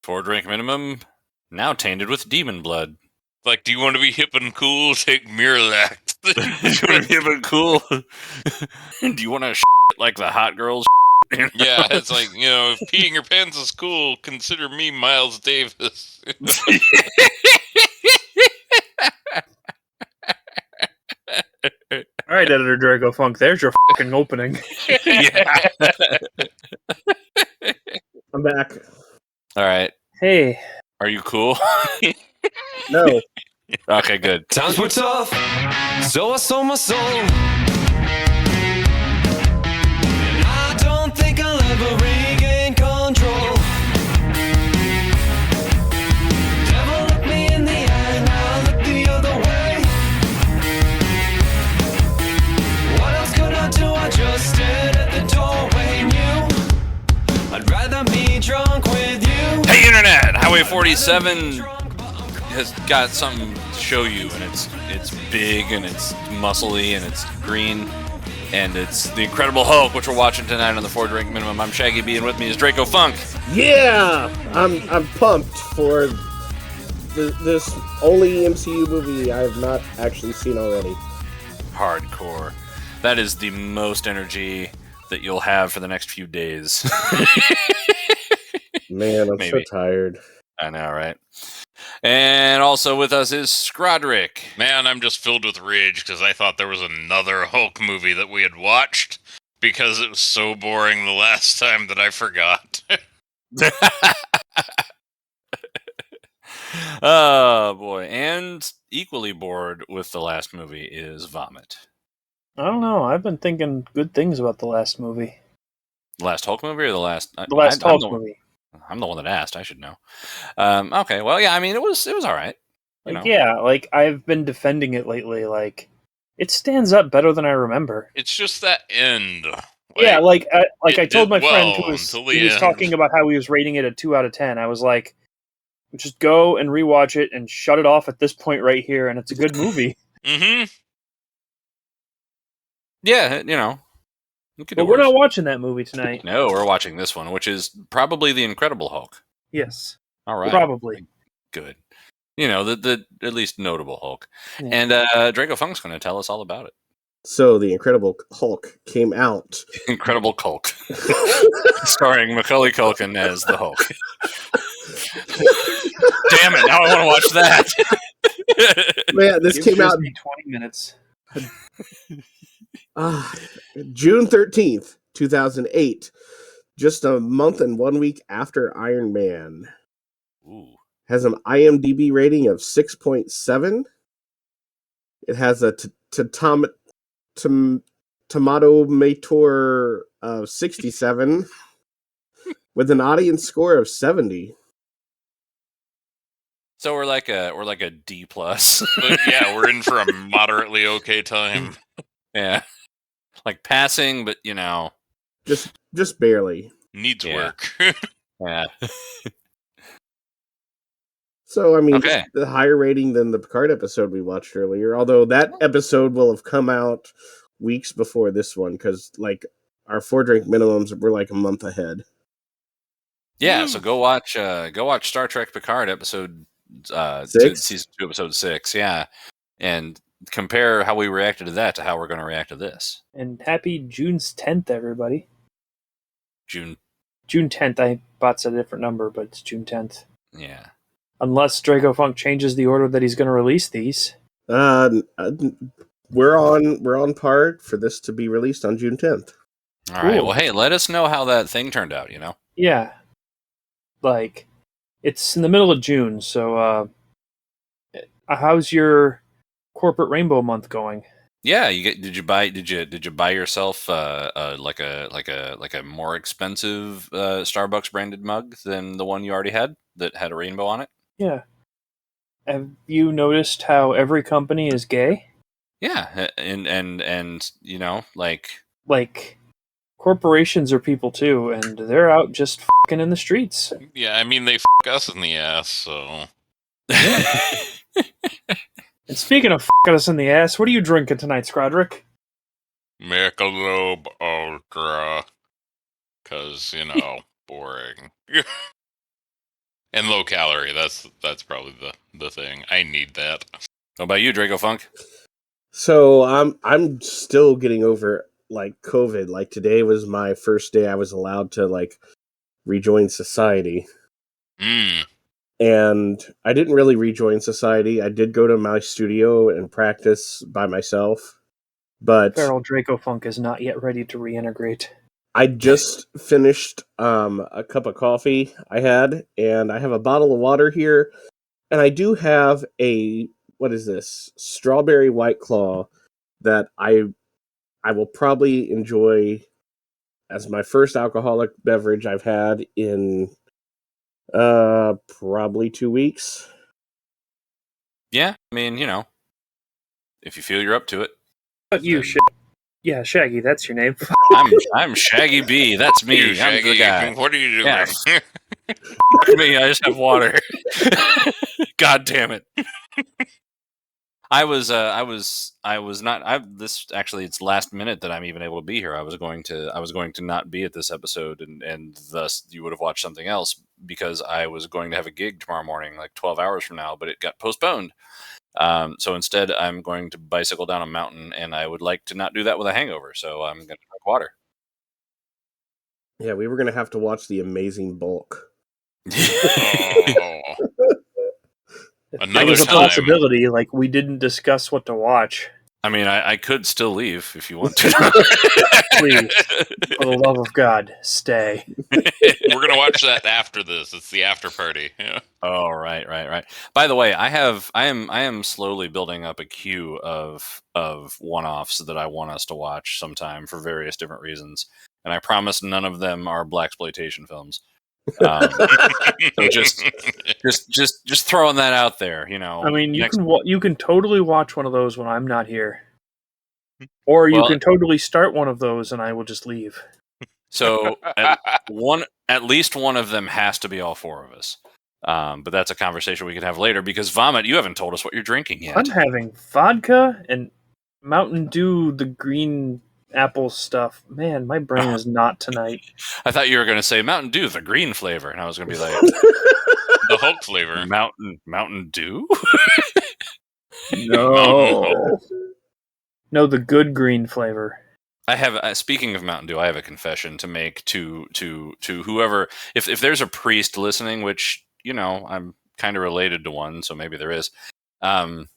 4-drink minimum, now tainted with demon blood. Like, do you want to be hip and cool? Take Miralax. Do you want to be hip and cool? Do you want to like the hot girls? Yeah, it's like, if peeing your pants is cool, consider me Miles Davis. All right, Editor Drago Funk, there's your fucking opening. Yeah. I'm back. All right. Hey. Are you cool? No. Okay, good. Times were tough, so I sold my soul. And I don't think I'll ever regain control. Devil looked me in the eye, now I look the other way. What else could I do? I just stood at the doorway and knew I'd rather be drunk with you. Hey, Internet! Highway 47 has got something to show you, and it's big, and it's muscly, and it's green, and it's the Incredible Hulk, which we're watching tonight on the 4-drink minimum. I'm Shaggy B, and with me is Draco Funk. Yeah! I'm pumped for this only MCU movie I've not actually seen already. Hardcore. That is the most energy that you'll have for the next few days. Man, I'm Maybe. so tired. I know, right? And also with us is Scrodrick. Man, I'm just filled with rage because I thought there was another Hulk movie that we had watched because it was so boring the last time that I forgot. Oh, boy. And equally bored with the last movie is Vomit. I don't know. I've been thinking good things about the last movie. The last Hulk movie or the last... The last Hulk movie. I'm the one that asked. I should know. Okay, well, yeah, I mean, it was all right. Yeah, like, I've been defending it lately. Like, it stands up better than I remember. It's just that end. I told my friend well who was until the talking end. about how he was rating it a 2 out of 10. I was like, just go and rewatch it and shut it off at this point right here, and it's a good movie. Mm-hmm. Yeah, But we're not watching that movie tonight. No, we're watching this one, which is probably the Incredible Hulk. Yes. All right. Probably. Good. The at least notable Hulk. Yeah. And Draco Funk's going to tell us all about it. So, The Incredible Hulk came out. Incredible Hulk. Starring Macaulay Culkin as the Hulk. Damn it, now I want to watch that. Man, this came out 20 minutes. June 13th, 2008. Just a month and 1 week after Iron Man. Ooh. Has an IMDb rating of 6.7. It has a tomato meter of 67 with an audience score of 70. So we're like a D+. Yeah, we're in for a moderately okay time. Yeah. Like passing, but just barely. Needs work. Yeah. So, I mean, Okay. the higher rating than the Picard episode we watched earlier, although that episode will have come out weeks before this one, because, like, our 4-drink minimums were, like, a month ahead. Yeah, so go watch Star Trek Picard episode 6? season 2, episode 6, yeah. And compare how we reacted to that to how we're going to react to this. And happy June's 10th, everybody. June 10th. I bought a different number, but it's June 10th. Yeah. Unless Draco Funk changes the order that he's going to release these. We're on par for this to be released on June 10th. All right. Cool. Well, hey, let us know how that thing turned out, Yeah. Like, it's in the middle of June, so how's your corporate rainbow month going? Yeah, did you buy yourself like a more expensive Starbucks branded mug than the one you already had that had a rainbow on it? Yeah. Have you noticed how every company is gay? Yeah, and like corporations are people too, and they're out just fucking in the streets. Yeah, I mean, they us in the ass, so... And speaking of fucking us in the ass, what are you drinking tonight, Scrodrick? Michelob Ultra. Because, boring. And low calorie. That's probably the thing. I need that. What about you, Draco Funk? So I'm still getting over like COVID. Like today was my first day I was allowed to like rejoin society. Mm. And I didn't really rejoin society. I did go to my studio and practice by myself. But Feral Draco Funk is not yet ready to reintegrate. I just finished a cup of coffee I had, and I have a bottle of water here, and I do have a what is this? Strawberry White Claw that I will probably enjoy as my first alcoholic beverage I've had in probably 2 weeks. Yeah, I mean, if you feel you're up to it. But you, yeah, Shaggy, that's your name. I'm Shaggy B. That's me. You, I'm Shaggy, the guy. what are you doing? Yes. Fuck me. I just have water. God damn it. I was not. This actually, it's last minute that I'm even able to be here. I was going to not be at this episode, and thus you would have watched something else because I was going to have a gig tomorrow morning, like 12 hours from now, but it got postponed. So instead, I'm going to bicycle down a mountain, and I would like to not do that with a hangover. So I'm going to drink water. Yeah, we were gonna have to watch The Amazing Bulk. Oh. That Another was a time. possibility. Like, we didn't discuss what to watch. I mean, I could still leave if you want to. Please, for the love of God, stay. We're gonna watch that after this. It's the after party. Yeah. Oh, right. By the way, I am slowly building up a queue of one-offs that I want us to watch sometime for various different reasons, and I promise none of them are blaxploitation films. So just throwing that out there, I mean, you can totally watch one of those when I'm not here, or you Well- can totally start one of those and I will just leave. So at least one of them has to be all four of us. But that's a conversation we can have later because Vomit, you haven't told us what you're drinking yet. I'm having vodka and Mountain Dew, the green apple stuff. Man, my brain is not tonight. I thought you were going to say Mountain Dew, the green flavor, and I was going to be like, The Hulk flavor. Mountain Dew? No. No, the good green flavor. I have. Speaking of Mountain Dew, I have a confession to make to whoever. If there's a priest listening, which I'm kind of related to one, so maybe there is. The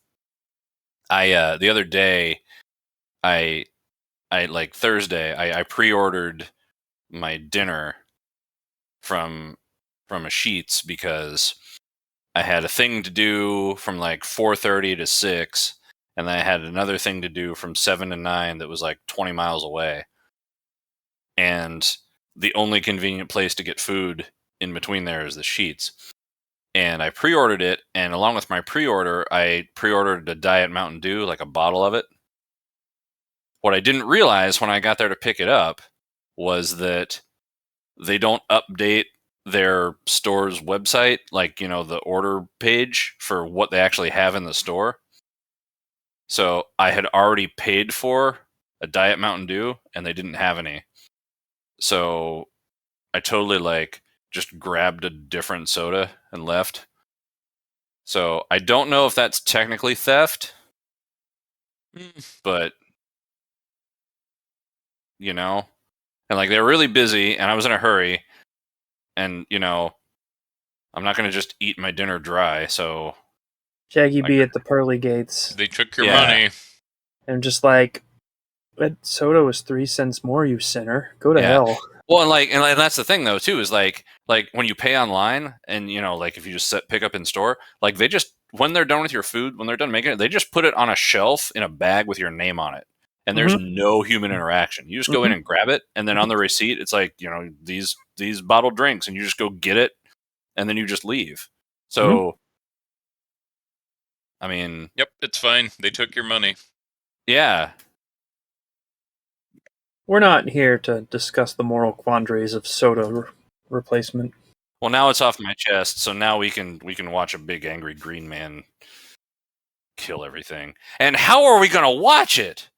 other day, I like Thursday, I pre-ordered my dinner from a Sheets because I had a thing to do from like 4:30 to 6. And then I had another thing to do from 7 to 9 that was like 20 miles away. And the only convenient place to get food in between there is the Sheets. And I pre-ordered it, and along with my pre-order, I pre-ordered a Diet Mountain Dew, like a bottle of it. What I didn't realize when I got there to pick it up was that they don't update their store's website, like, the order page for what they actually have in the store. So I had already paid for a Diet Mountain Dew, and they didn't have any. So I totally just grabbed a different soda and left. So I don't know if that's technically theft, but and they were really busy, and I was in a hurry, and I'm not going to just eat my dinner dry. So Shaggy B at the pearly gates. They took your Yeah. money. And just like, that soda was 3 cents more, you sinner. Go to Yeah. hell. Well, and that's the thing though too is like when you pay online and if you just pick up in store, like they just when they're done with your food, when they're done making it, they just put it on a shelf in a bag with your name on it, and there's no human interaction. You just go in and grab it, and then on the receipt it's like these bottled drinks, and you just go get it, and then you just leave. So, I mean, Yep, it's fine. They took your money. yeah. We're not here to discuss the moral quandaries of soda replacement. Well, now it's off my chest, so now we can watch a big angry green man kill everything. And how are we going to watch it?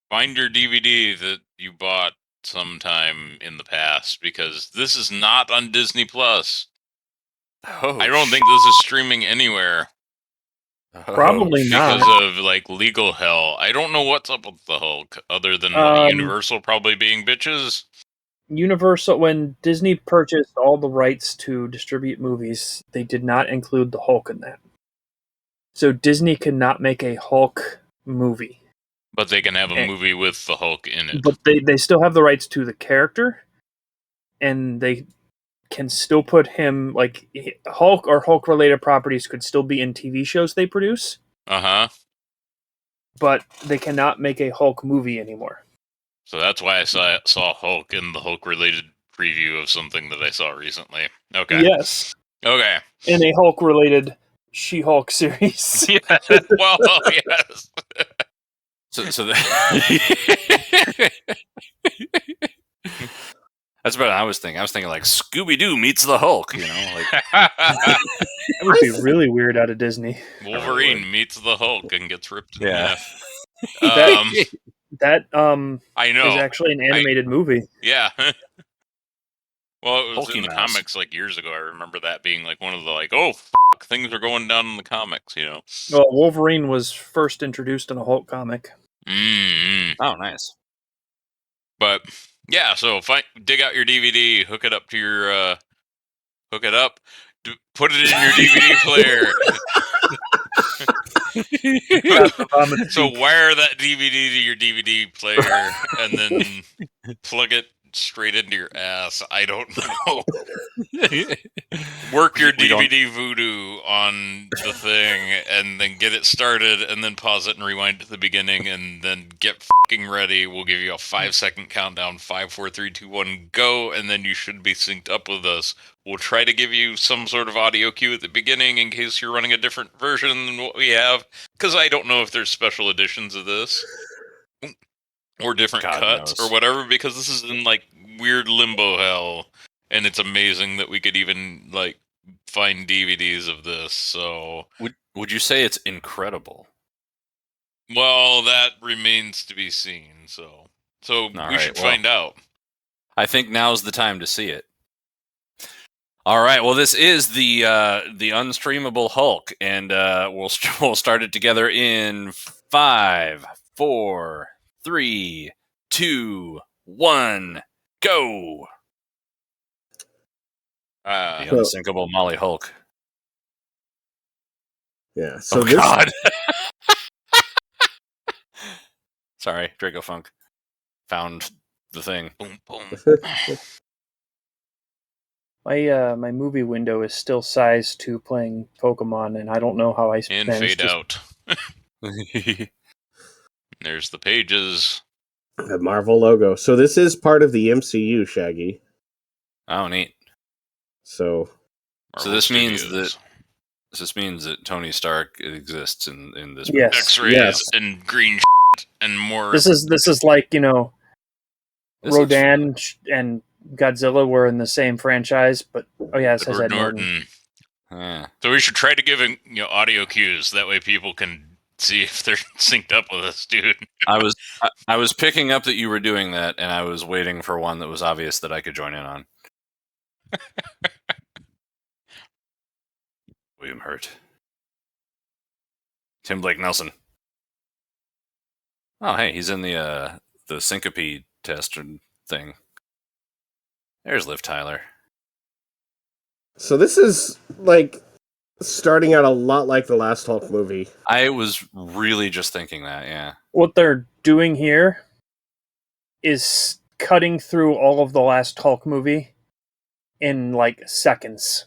Find your DVD that you bought sometime in the past, because this is not on Disney Plus. Oh, I don't think this is streaming anywhere Probably not. because of like legal hell. I don't know what's up with the Hulk, other than Universal probably being bitches. Universal, when Disney purchased all the rights to distribute movies, they did not include the Hulk in that. So Disney cannot make a Hulk movie. But they can have a movie with the Hulk in it. But they still have the rights to the character, and they can still put him, like, Hulk or Hulk-related properties could still be in TV shows they produce. Uh-huh. But they cannot make a Hulk movie anymore. So that's why I saw Hulk in the Hulk-related preview of something that I saw recently. Okay. Yes. Okay. In a Hulk-related She-Hulk series. Yeah. Well, yes. So that's what I was thinking. I was thinking like Scooby-Doo meets the Hulk, you know, like That would be really weird out of Disney. Wolverine meets the Hulk and gets ripped in half. That I know. is actually an animated movie. Yeah. Well, it was Hulky in the Mouse. comics like years ago. I remember that being like one of the like, oh, things are going down in the comics, you know. Well, Wolverine was first introduced in a Hulk comic. Mm-hmm. oh, nice. But yeah, so dig out your DVD, hook it up to your hook it up, put it in your DVD player. So wire that DVD to your DVD player and then plug it straight into your ass. I don't know. Work your DVD voodoo on the thing and then get it started and then pause it and rewind to the beginning and then get fucking ready. We'll give you a 5-second countdown. 5, 4, 3, 2, 1, go. And then you should be synced up with us. We'll try to give you some sort of audio cue at the beginning in case you're running a different version than what we have. Because I don't know if there's special editions of this. Or different cuts or whatever, because this is in like weird limbo hell, and it's amazing that we could even like find DVDs of this. So would you say it's incredible? Well, that remains to be seen. So we should find out. I think now's the time to see it. All right. Well, this is the unstreamable Hulk, and we'll start it together in 5, 4, 3, 2, 1, go! The unsinkable Molly Hulk. Yeah. So God. Sorry, Draco Funk found the thing. Boom, boom. My movie window is still sized to playing Pokemon, and I don't know how I and managed fade out. There's the pages. The Marvel logo. So this is part of the MCU, Shaggy. Oh, neat. So this means that Tony Stark exists in this. Yes. X-rays and green and more. This is like, you know, Rodan and Godzilla were in the same franchise, but it says Ed Norton. So we should try to give audio cues. That way people can see if they're synced up with us, dude. I was picking up that you were doing that, and I was waiting for one that was obvious that I could join in on. William Hurt. Tim Blake Nelson. Oh, hey, he's in the syncope test thing. There's Liv Tyler. So this is like starting out a lot like the last Hulk movie. I was really just thinking that, yeah. What they're doing here is cutting through all of the last Hulk movie in like seconds.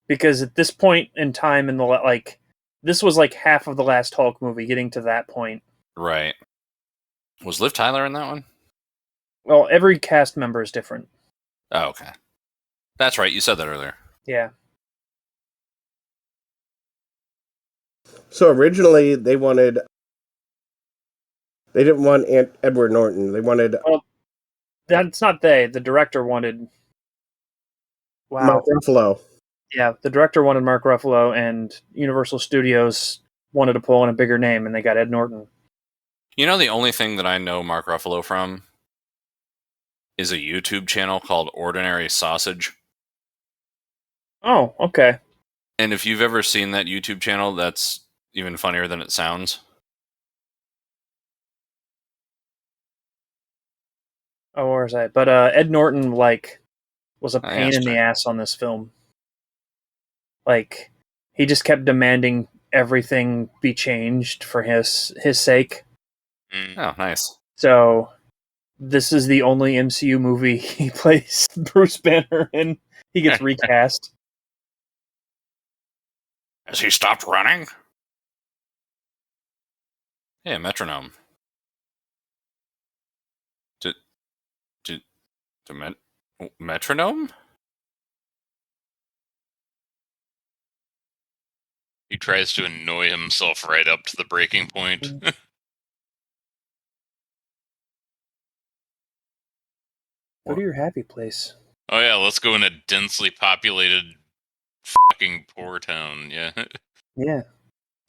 Because at this point in time in the this was like half of the last Hulk movie getting to that point. Right. Was Liv Tyler in that one? Well, every cast member is different. Oh, okay. That's right. You said that earlier. Yeah. So originally they didn't want Edward Norton. They wanted. Well, that's not they. The director wanted. Wow. Mark Ruffalo. Yeah, the director wanted Mark Ruffalo, and Universal Studios wanted to pull in a bigger name, and they got Ed Norton. You know, the only thing that I know Mark Ruffalo from is a YouTube channel called Ordinary Sausage. Oh, okay. And if you've ever seen that YouTube channel, that's even funnier than it sounds. Oh, where was I? But Ed Norton was a Oh, yeah, pain that's in the true. ass on this film. Like, he just kept demanding everything be changed for his sake. Mm. Oh, nice. So this is the only MCU movie he plays Bruce Banner in. He gets recast. Has he stopped running? Yeah, metronome. To metronome? He tries to annoy himself right up to the breaking point. Go to your happy place. Oh yeah, let's go in a densely populated fucking poor town. Yeah. Yeah. Yeah.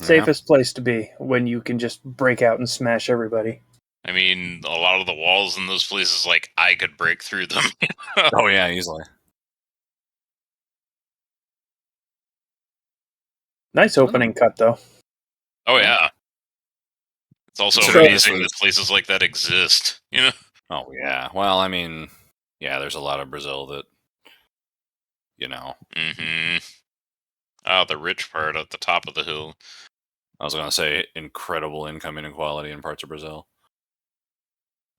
Safest place to be when you can just break out and smash everybody. I mean, a lot of the walls in those places, like, I could break through them. Oh yeah, easily. Nice opening cut, though. Oh yeah. It's also Considering this amazing was- that places like that exist. You know. Oh yeah. Well, I mean, yeah, there's a lot of Brazil that, you know. Mm-hmm. Oh, the rich part at the top of the hill. I was gonna say incredible income inequality in parts of Brazil.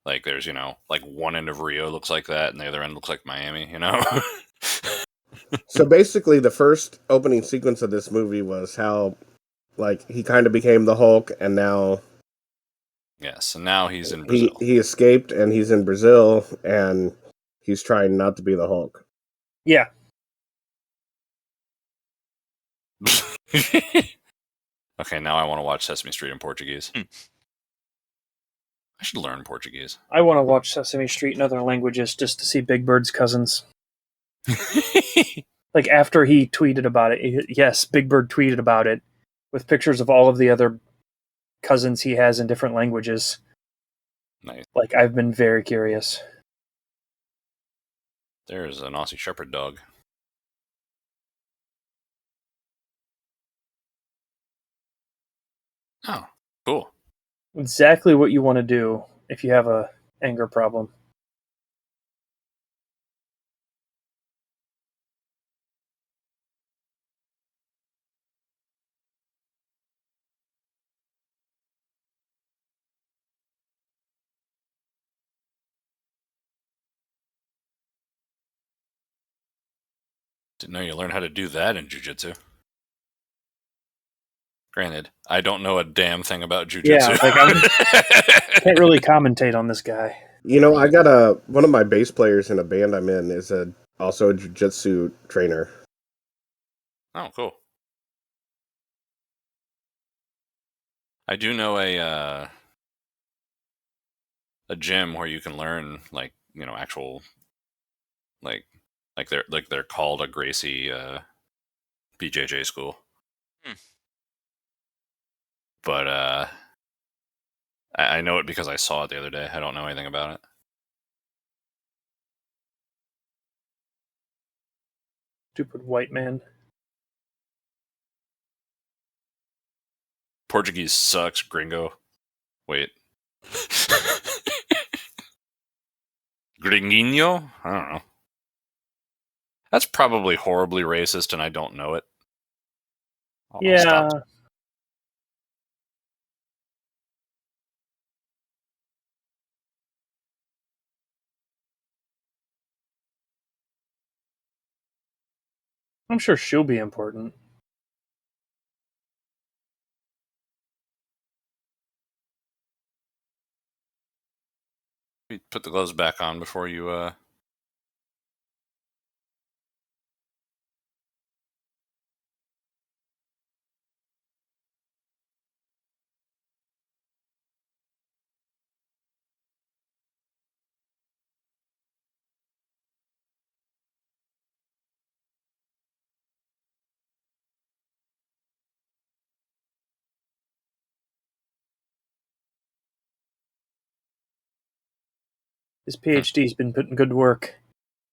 Like there's, like one end of Rio looks like that, and the other end looks like Miami. So basically, the first opening sequence of this movie was how, like, he kind of became the Hulk, and now Yes, and now he's in Brazil. he escaped, and he's in Brazil, and he's trying not to be the Hulk. Yeah. Okay, now I want to watch Sesame Street in Portuguese. Hmm. I should learn Portuguese. I want to watch Sesame Street in other languages just to see Big Bird's cousins. Like, after he tweeted about it, yes, Big Bird tweeted about it with pictures of all of the other cousins he has in different languages. Nice. Like, I've been very curious. There's an Aussie Shepherd dog. Oh, cool. Exactly what you want to do if you have a anger problem. Didn't know you learned how to do that in jiu-jitsu. Granted, I don't know a damn thing about jiu-jitsu. Yeah, like, I can't really commentate on this guy. You know, I got one of my bass players in a band I'm in is also a jiu-jitsu trainer. Oh, cool. I do know a gym where you can learn actual they're called a Gracie BJJ school. Hmm. But I know it because I saw it the other day. I don't know anything about it. Stupid white man. Portuguese sucks, gringo. Wait. Gringuinho? I don't know. That's probably horribly racist and I don't know it. I'll Yeah. stop. I'm sure she'll be important. Put the gloves back on before you His PhD's been putting good work.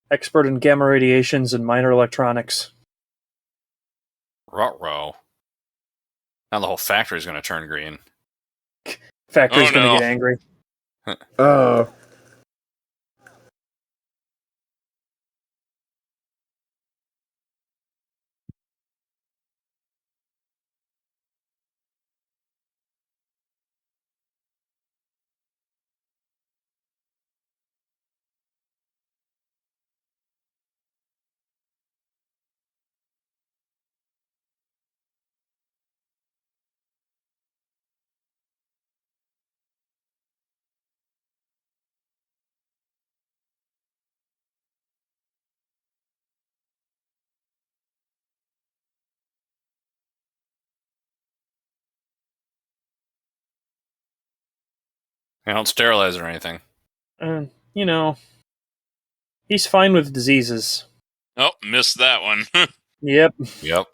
Expert in gamma radiations and minor electronics. Ruh-roh. Now the whole factory's going to turn green. Factory's Oh, gonna no. get angry. Uh, They don't sterilize it or anything. You know, he's fine with diseases. Oh, missed that one. Yep. Yep.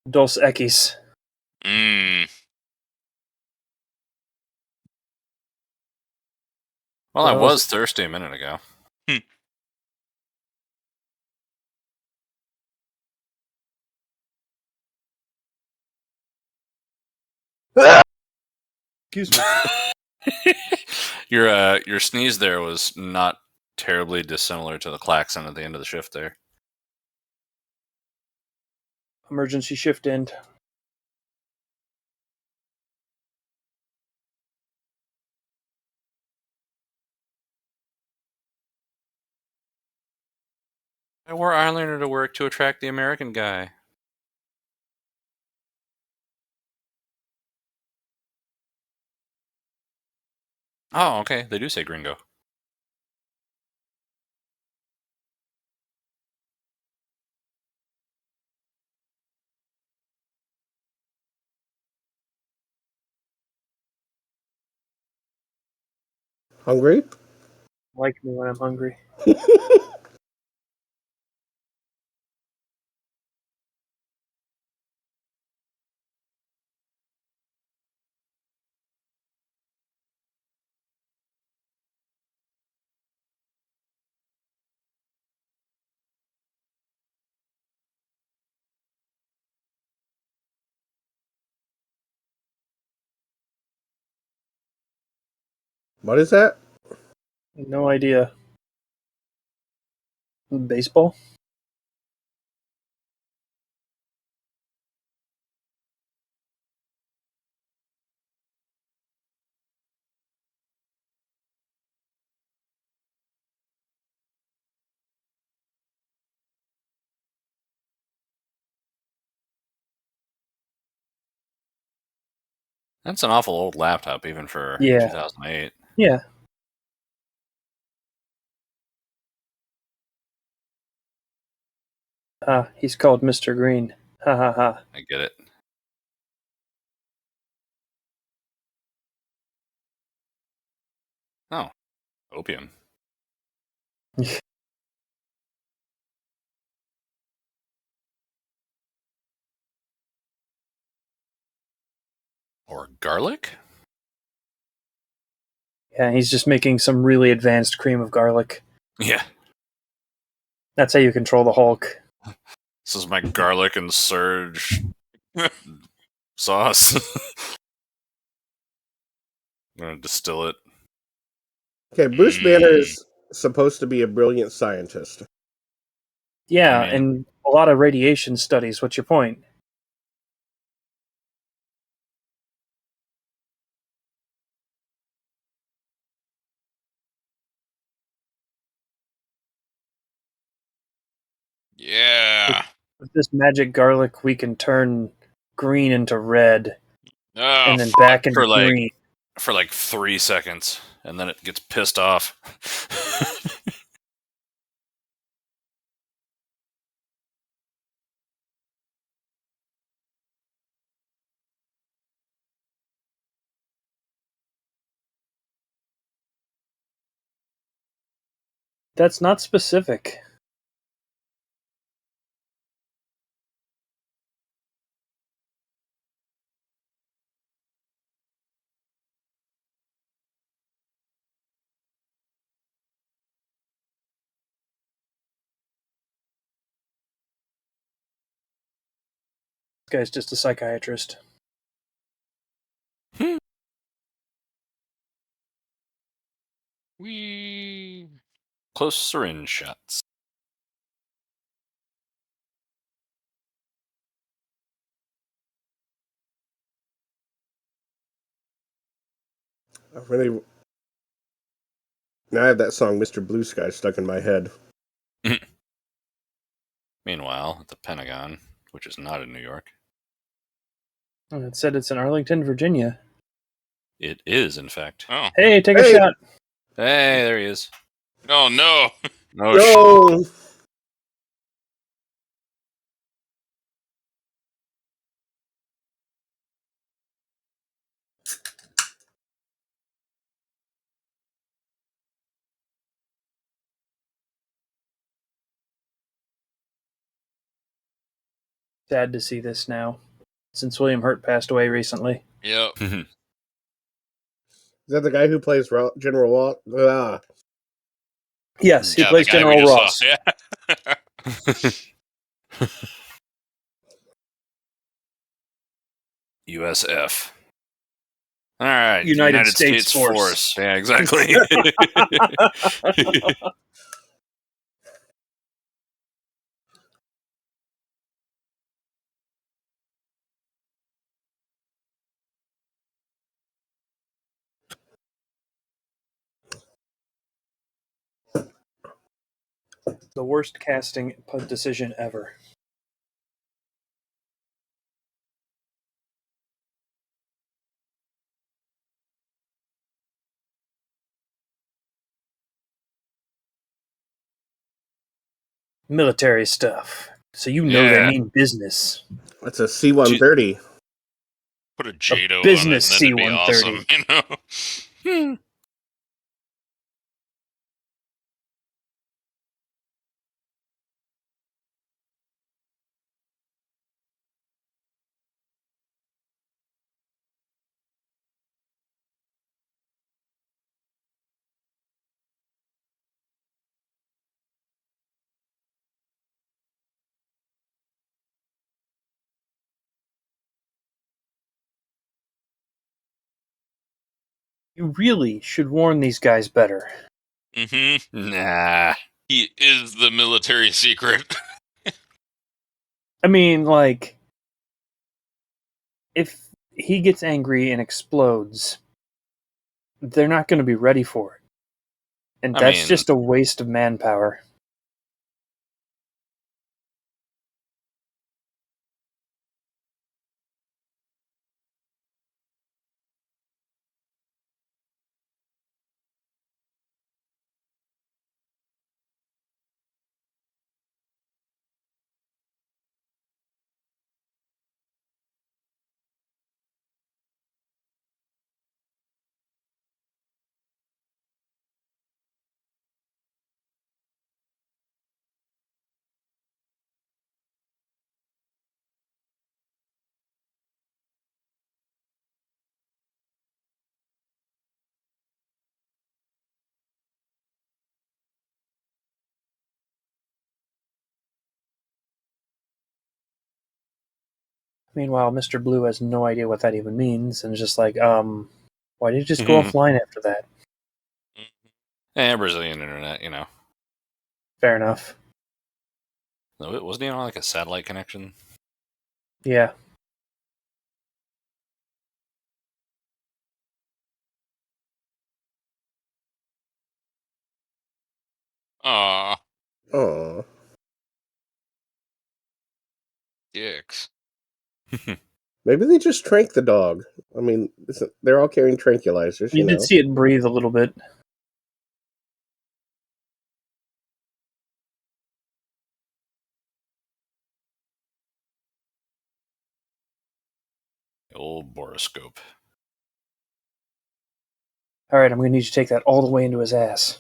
Dos Equis. Mmm. Well, I Well, was thirsty a minute ago. excuse me. Your sneeze there was not terribly dissimilar to the klaxon at the end of the shift there. Emergency shift end. I wore eyeliner to work to attract the American guy. Oh, okay. They do say gringo. Hungry? Like me when I'm hungry. What is that? No idea. Baseball? That's an awful old laptop, even for Yeah. 2008. Yeah. He's called Mr. Green. Ha ha ha. I get it. Oh, opium. Or garlic? Yeah, he's just making some really advanced cream of garlic. Yeah. That's how you control the Hulk. This is my garlic and surge sauce. I'm going to distill it. Okay, Bruce Banner is supposed to be a brilliant scientist. Yeah, I mean- and a lot of radiation studies. What's your point? Yeah. With this magic garlic, we can turn green into red, Oh, and then back into For like- green. For like 3 seconds, and then it gets pissed off. That's not specific. guy's just a psychiatrist. Wee. Close syringe shots. I really. Now I have that song "Mr. Blue Sky" stuck in my head. Meanwhile, at the Pentagon, which is not in New York, It said it's in Arlington, Virginia. it is, in fact. Oh. Hey, take a Hey! shot. Hey, there he is. Oh no. Oh, shit. No. Sad to see this now, since William Hurt passed away recently. Yep. Is that the guy who plays General Watt? Yes, he Yeah, plays the guy we General just Ross. saw. Yeah. USF. All right. United States Force. Yeah, exactly. The worst casting decision ever. Military stuff. So you know Yeah. they mean business. That's a C-130. Put a Jado business on it, and then it'd be C-130. awesome, you know? You really should warn these guys better. Mm-hmm. Nah. He is the military secret. I mean, like, if he gets angry and explodes, they're not going to be ready for it. And I that's mean- just a waste of manpower. Meanwhile, Mr. Blue has no idea what that even means, and is just like, why did you just go offline after that? Eh, Brazilian internet, you know. Fair enough. No, wasn't he on like a satellite connection? Yeah. Aw, Oh. dicks. Maybe they just trank the dog. I mean, they're all carrying tranquilizers, You know. did see it breathe a little bit. The old boroscope. Alright, I'm going to need you to take that all the way into his ass.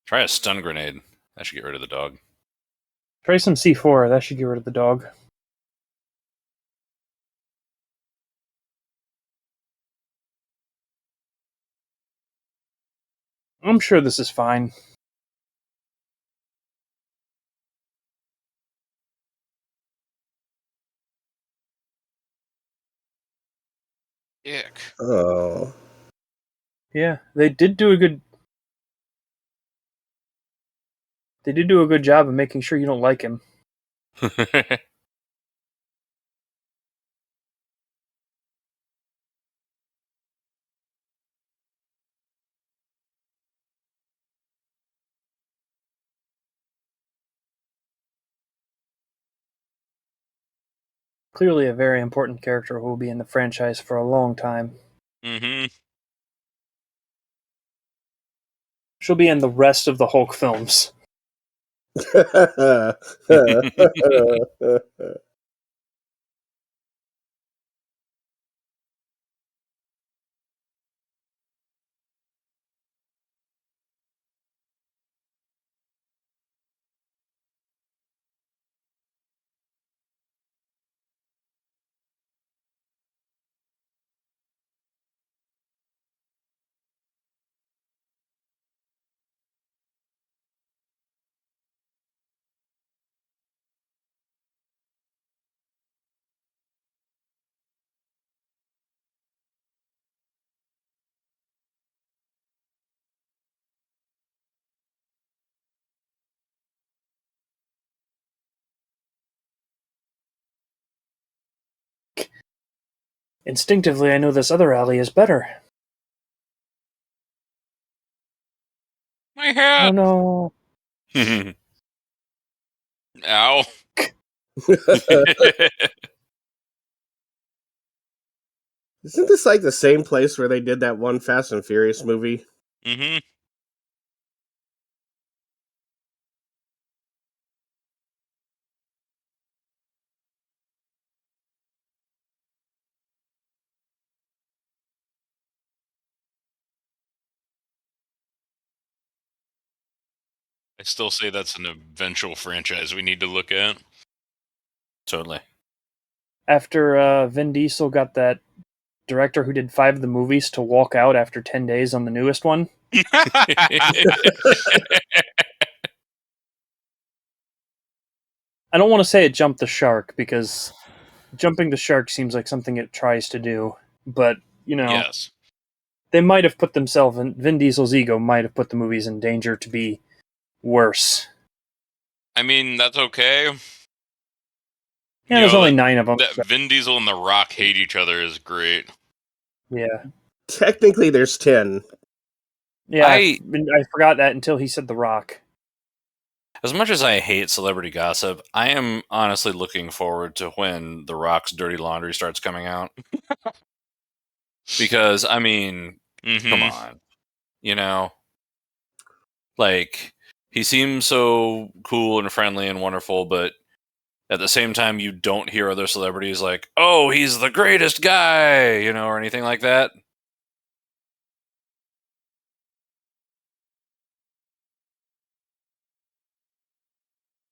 Try a stun grenade. That should get rid of the dog. Try some C4, that should get rid of the dog. I'm sure this is fine. Ick. Oh. Yeah, they did do a good. They did do a good job of making sure you don't like him. Clearly, a very important character who will be in the franchise for a long time. Mm-hmm. She'll be in the rest of the Hulk films. Instinctively, I know this other alley is better. My Oh hat. no. Ow. Isn't this like the same place where they did that one Fast and Furious movie? Mm-hmm. I still say that's an eventual franchise we need to look at. Totally. After Vin Diesel got that director who did 5 of the movies to walk out after 10 days on the newest one, I don't want to say it jumped the shark because jumping the shark seems like something it tries to do. But, Yes. they might have put themselves in. Vin Diesel's ego might have put the movies in danger to be worse. I mean, that's okay. Yeah, there's only 9 of them. That So, Vin Diesel and The Rock hate each other is great. yeah. Technically, there's 10. Yeah, I I forgot that until he said The Rock. As much as I hate celebrity gossip, I am honestly looking forward to when The Rock's Dirty Laundry starts coming out. Because, I mean, Mm-hmm. come on. Like, he seems so cool and friendly and wonderful, but at the same time, you don't hear other celebrities like, oh, he's the greatest guy, or anything like that.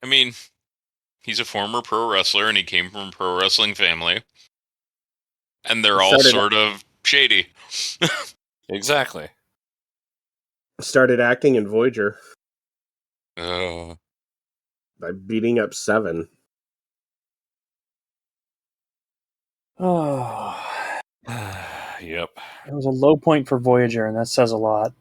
I mean, he's a former pro wrestler and he came from a pro wrestling family. And they're all sort of shady. Exactly. Started acting in Voyager Oh. by beating up 7. Oh, Yep. it was a low point for Voyager, and that says a lot.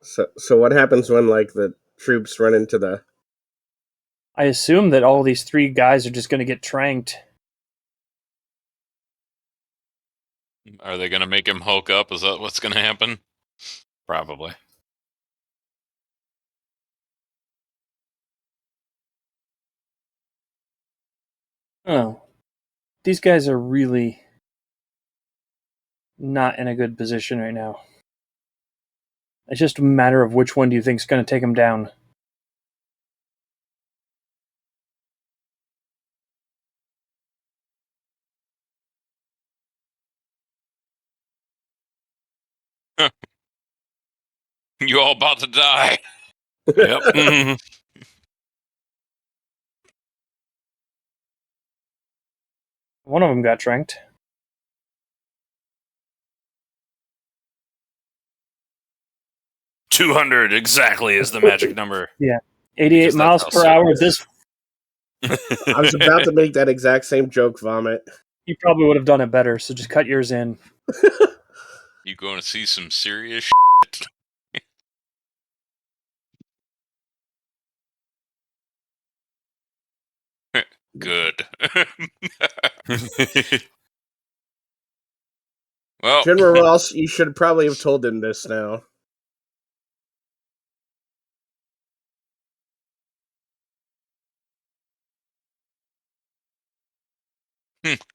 So what happens when the troops run into the? I assume that all these 3 guys are just going to get tranked. Are they going to make him Hulk up? Is that what's going to happen? Probably. Oh, these guys are really not in a good position right now. It's just a matter of which one do you think is going to take them down. You all about to die. Yep. Mhm. One of them got dranked. 200 exactly is the magic number. 88 Because that's miles how per sick hour. it is. I was about to make that exact same joke, Vomit. You probably would have done it better, so just cut yours in. You going to see some serious shit? Good. Well, General Ross, you should probably have told him this now.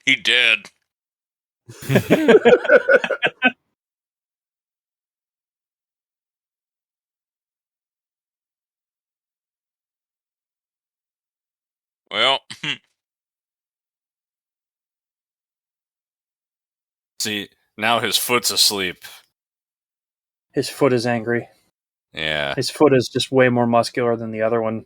he dead. Well, See, now his foot's asleep. His foot is angry. Yeah. His foot is just way more muscular than the other one.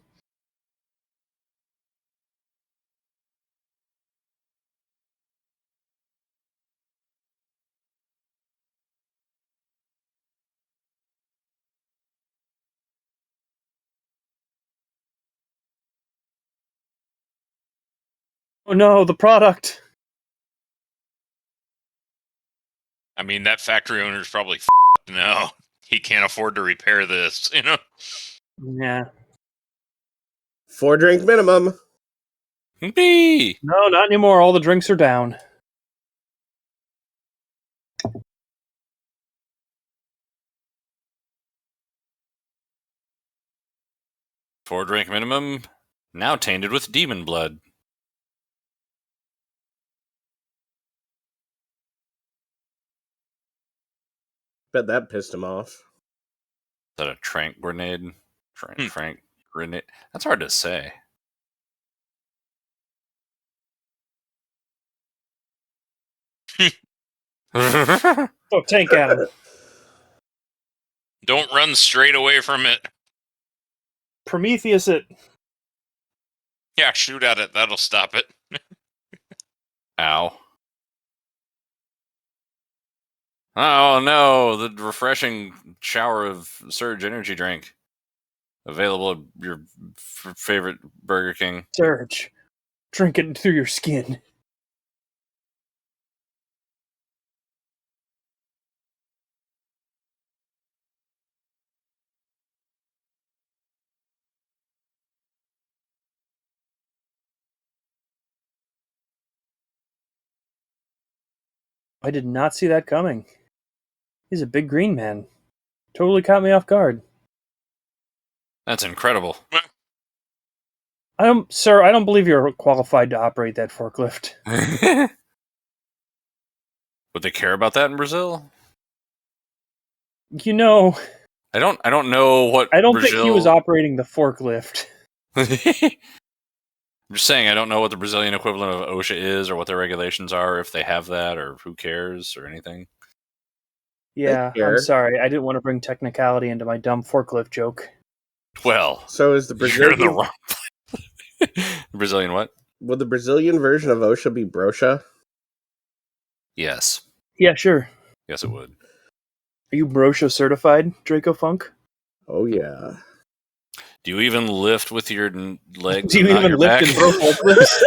Oh no, the product! I mean, that factory owner's probably now. He can't afford to repair this, you know? Yeah. 4-drink minimum. B. No, not anymore. All the drinks are down. Four drink minimum. Now tainted with demon blood. Bet that pissed him off. Is that a trank grenade? Trank grenade. That's hard to say. Oh, tank at him. Don't run straight away from it. Prometheus it. Yeah, shoot at it. That'll stop it. Ow. Oh no, the refreshing shower of Surge energy drink. Available at your favorite Burger King. Surge. Drink it through your skin. I did not see that coming. He's a big green man. Totally caught me off guard. That's incredible. Sir, I don't believe you're qualified to operate that forklift. Would they care about that in Brazil? You know, I don't know what I don't Brazil... think he was operating the forklift. I'm just saying I don't know what the Brazilian equivalent of OSHA is or what their regulations are, if they have that, or who cares or anything. Yeah, I'm sorry. I didn't want to bring technicality into my dumb forklift joke. Well, So is the you're in the Brazilian... wrong. Brazilian what? Would the Brazilian version of OSHA be Brosha? Yes. Yeah, sure. Yes, it would. Are you Brosha certified, Draco Funk? Oh, yeah. Do you even lift with your legs? Do you and not even your lift back? and bro forklifts?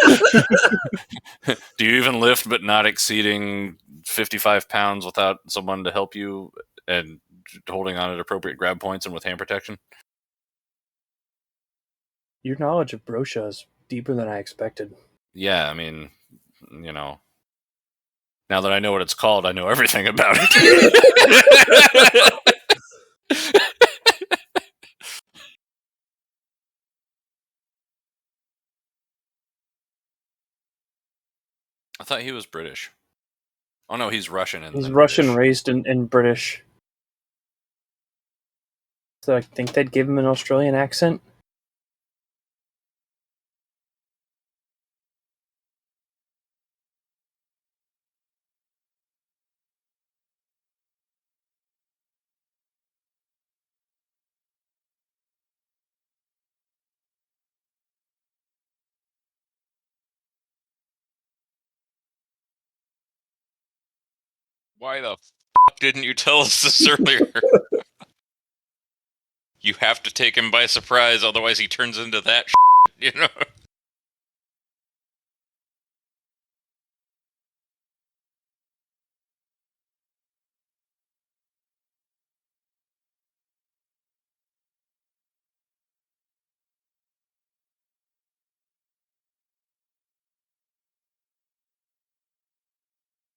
Do you even lift but not exceeding 55 pounds without someone to help you and holding on at appropriate grab points and with hand protection? Your knowledge of Brosha is deeper than I expected. Yeah, I mean, you know, now that I know what it's called, I know everything about it. I thought he was British. Oh no, he's Russian. And He's then Russian, British. raised in British. So I think they'd give him an Australian accent. Why the didn't you tell us this earlier? You have to take him by surprise, otherwise he turns into that you know?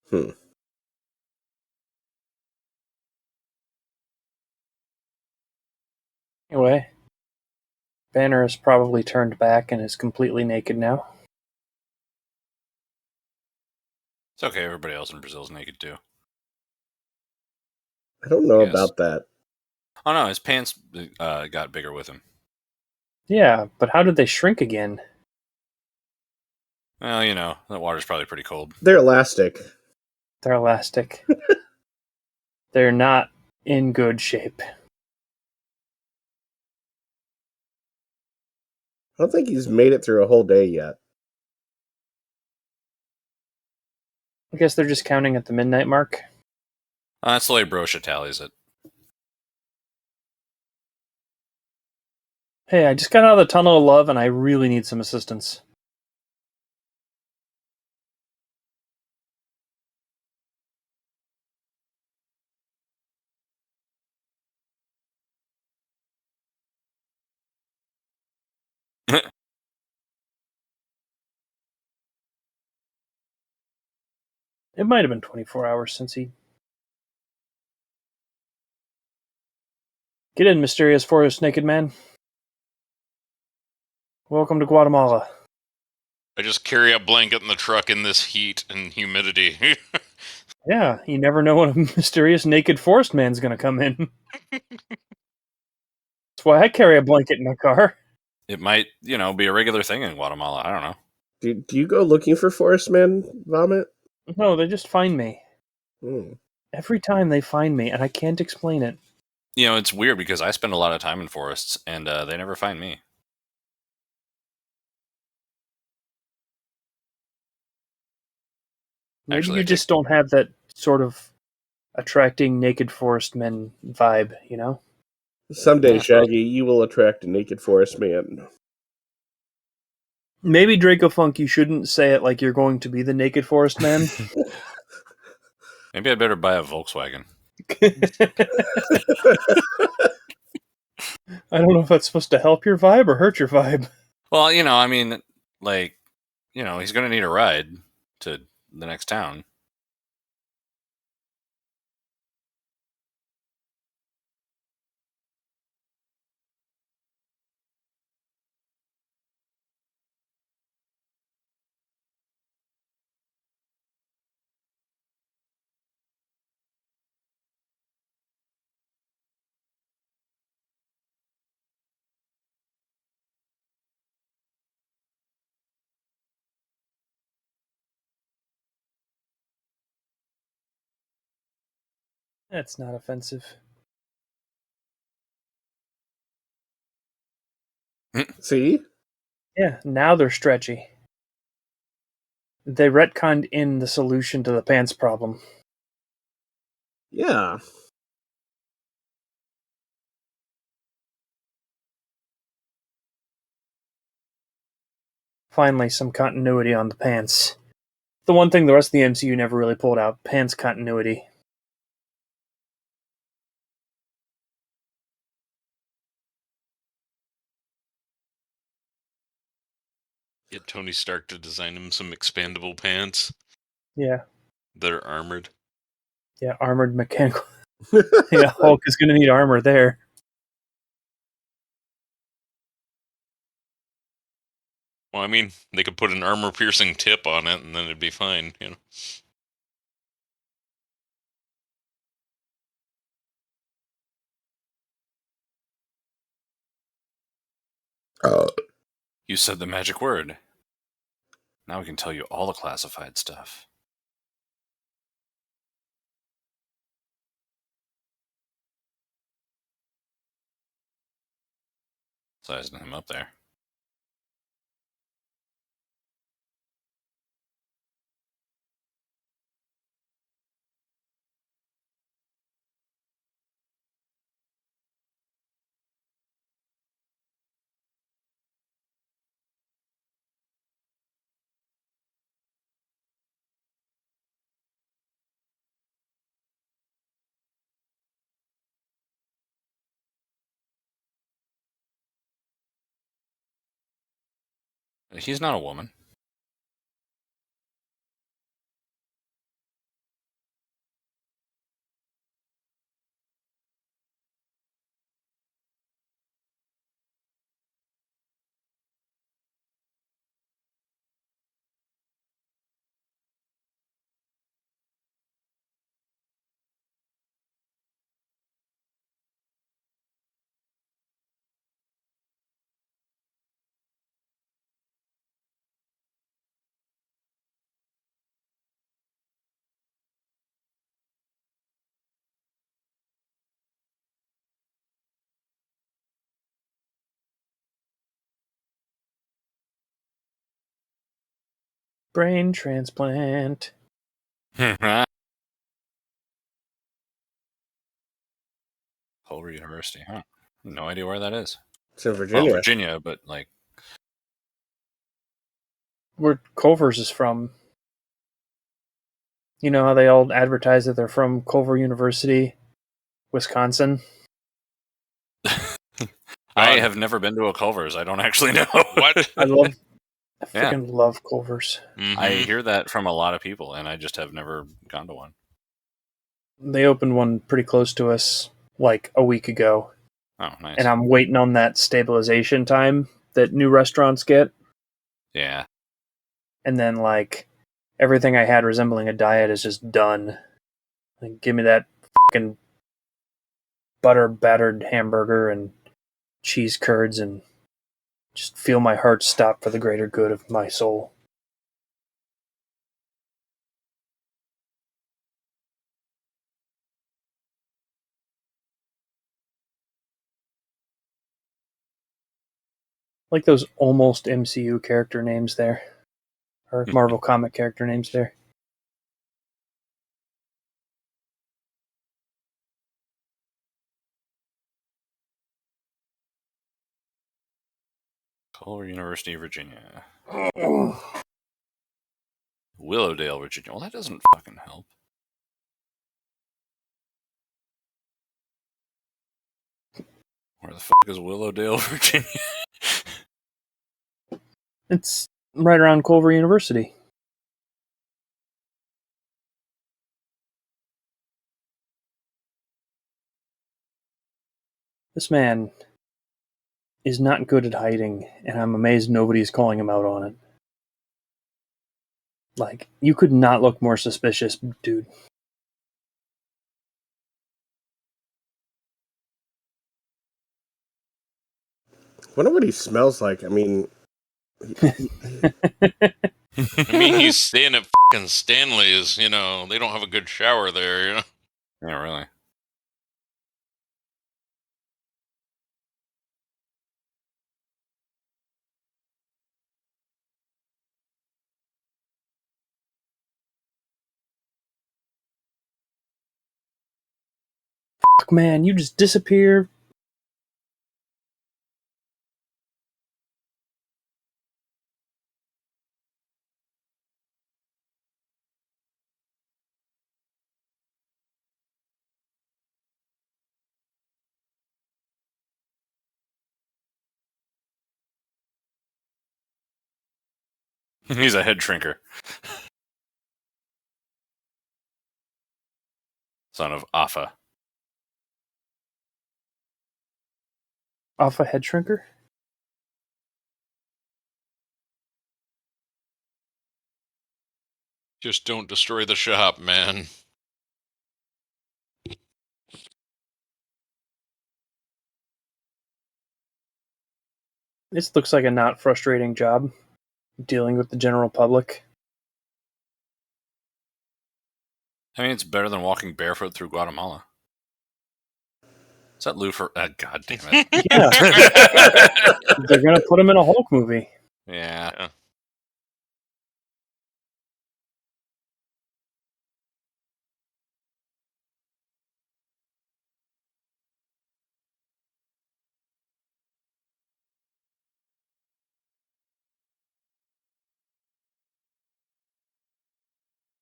Hmm. Anyway, Banner has probably turned back and is completely naked now. It's okay. Everybody else in Brazil's naked too. I don't know Yes. about that. Oh no, his pants got bigger with him. Yeah, but how did they shrink again? Well, you know, that water's probably pretty cold. They're elastic. They're elastic. They're not in good shape. I don't think he's made it through a whole day yet. I guess they're just counting at the midnight mark. That's the way Brosha tallies it. Hey, I just got out of the tunnel of love and I really need some assistance. It might have been 24 hours since he... Get in, mysterious forest naked man. Welcome to Guatemala. I just carry a blanket in the truck in this heat and humidity. Yeah, you never know when a mysterious naked forest man's gonna come in. That's why I carry a blanket in my car. It might, you know, be a regular thing in Guatemala. I don't know. Do you go looking for Forest Man vomit? No, they just find me. Hmm. Every time they find me, and I can't explain it. You know, it's weird because I spend a lot of time in forests, and they never find me. Maybe Actually, you I just don't have that sort of attracting naked forest men vibe, you know? Someday, Yeah, so- Shaggy, you will attract a naked Forest Man. Maybe Draco Funk, you shouldn't say it like you're going to be the naked forest man. Maybe I'd better buy a Volkswagen. I don't know if that's supposed to help your vibe or hurt your vibe. Well, you know, I mean, like, you know, he's going to need a ride to the next town. That's not offensive. See? Yeah, now they're stretchy. They retconned in the solution to the pants problem. Yeah. Finally, some continuity on the pants. The one thing the rest of the MCU never really pulled out, pants continuity. Get Tony Stark to design him some expandable pants Yeah, that are armored. yeah, armored mechanical. Yeah, Hulk is going to need armor there. Well, I mean, they could put an armor-piercing tip on it, and then it'd be fine, you know. You said the magic word. Now we can tell you all the classified stuff. Sizing him up there. He's not a woman. Brain transplant. Culver University, huh? No idea where that is. It's in Well, Virginia. Virginia, but like, Where Culver's is from. You know how they all advertise that they're from Culver University, Wisconsin? I have never been to a Culver's. I don't actually know. What? I Yeah. freaking love Culver's. I Mhm. hear that from a lot of people, and I just have never gone to one. They opened one pretty close to us like a week ago, Oh, nice. and I'm waiting on that stabilization time that new restaurants get, Yeah. and then like everything I had resembling a diet is just done. Like, give me that fucking butter battered hamburger and cheese curds and just feel my heart stop for the greater good of my soul. Like those almost MCU character names there, or Marvel comic character names there. Culver University, Virginia. Willowdale, Virginia. Well, that doesn't fucking help. Where the fuck is Willowdale, Virginia? It's right around Culver University. This man is not good at hiding, and I'm amazed nobody's calling him out on it. Like, you could not look more suspicious, dude. Wonder what he smells like. I mean, I mean, he's staying at fucking Stanley's. You know, they don't have a good shower there. You know. Yeah, really. Fuck, man, you just disappear. He's a head shrinker. Son of Afa. Off a head shrinker? Just don't destroy the shop, man. This looks like a not frustrating job dealing with the general public. I mean, it's better than walking barefoot through Guatemala. Is that Lou for? God damn it. Yeah. They're gonna put him in a Hulk movie. Yeah.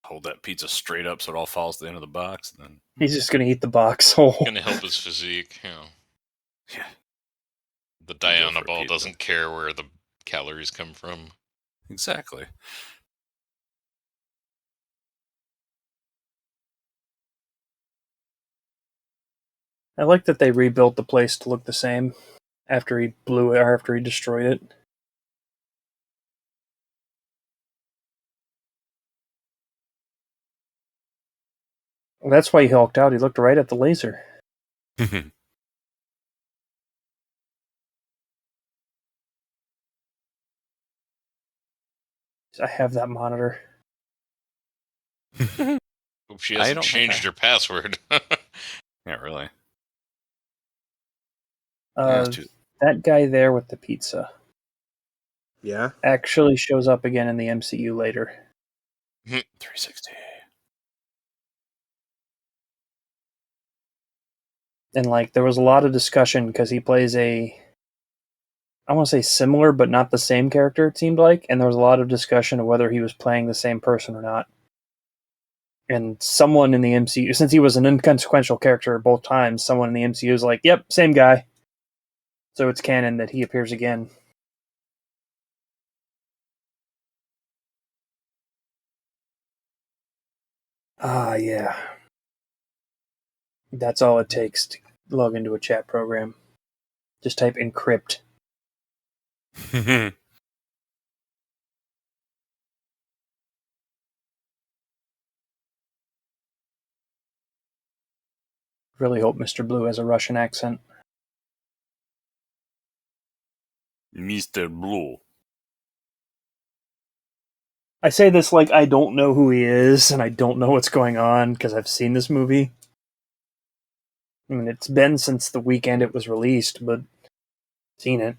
Hold that pizza straight up so it all falls to the end of the box. And then He's just gonna eat the box whole. Gonna help his physique. You know. Yeah. The Go for Diana a ball pizza. doesn't care where the calories come from. Exactly. I like that they rebuilt the place to look the same after he blew it or after he destroyed it. Well, that's why he hulked out. He looked right at the laser. I have that monitor. Hope she hasn't don't think changed her password. Yeah, really. That guy there with the pizza Yeah. actually shows up again in the MCU later. 360. And like there was a lot of discussion because he plays I want to say similar but not the same character, it seemed like, and there was a lot of discussion of whether he was playing the same person or not. And someone in the MCU, since he was an inconsequential character both times, someone in the MCU was like, yep, same guy. So it's canon that he appears again. Ah, yeah. That's all it takes to log into a chat program. Just type encrypt. Really hope Mr. Blue has a Russian accent. Mr. Blue. I say this like I don't know who he is and I don't know what's going on because I've seen this movie. I mean, it's been since the weekend it was released, but seen it.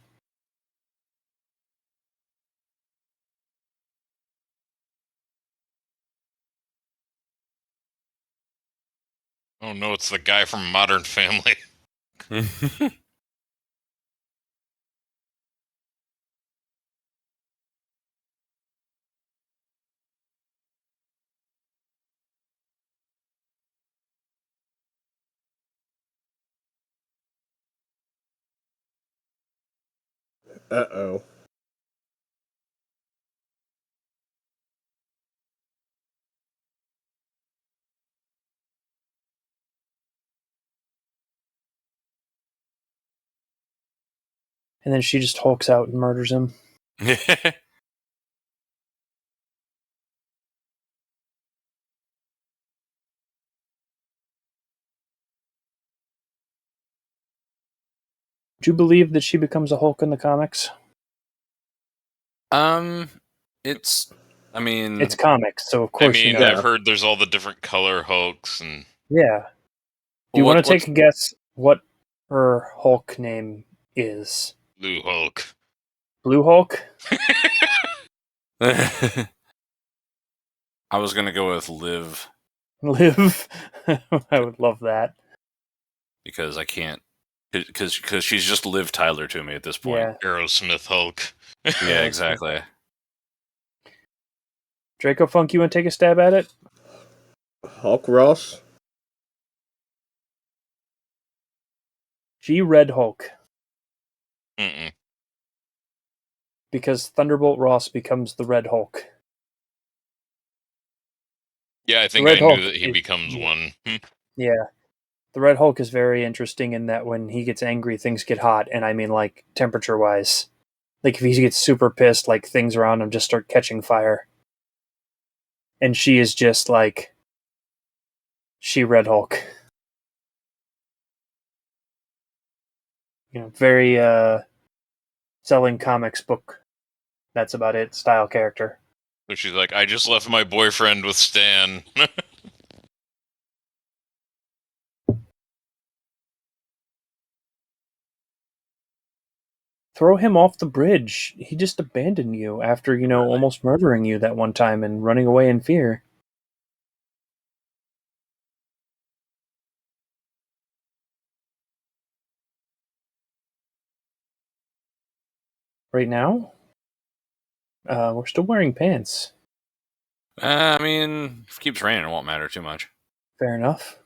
Oh no, it's the guy from Modern Family. Uh-oh. And then she just hulks out and murders him. Do you believe that she becomes a Hulk in the comics? It's. I mean, It's comics, so of I course you mean, know. I've heard there's all the different color Hulks and Yeah. Do you What- want to take a guess what her Hulk name is? Blue Hulk. Blue Hulk? I was gonna go with Liv Liv? I would love that. because I can't. Because she's just Liv Tyler to me at this point. Yeah. Aerosmith Hulk. Yeah, exactly. Draco Funk, you want to take a stab at it? Hulk Ross? G Red Hulk. Mm-mm. Because Thunderbolt Ross becomes the Red Hulk. Yeah, I think Red I knew Hulk that he is- becomes one. Yeah. The Red Hulk is very interesting in that when he gets angry, things get hot, and I mean like temperature-wise. Like if he gets super pissed, like things around him just start catching fire. And she is just like she Red Hulk. You know, very selling comics book. That's about it. Style character. So she's like, I just left my boyfriend with Stan. Throw him off the bridge. He just abandoned you after, almost murdering you that one time and running away in fear. Right now, we're still wearing pants. I mean, if it keeps raining, it won't matter too much. Fair enough.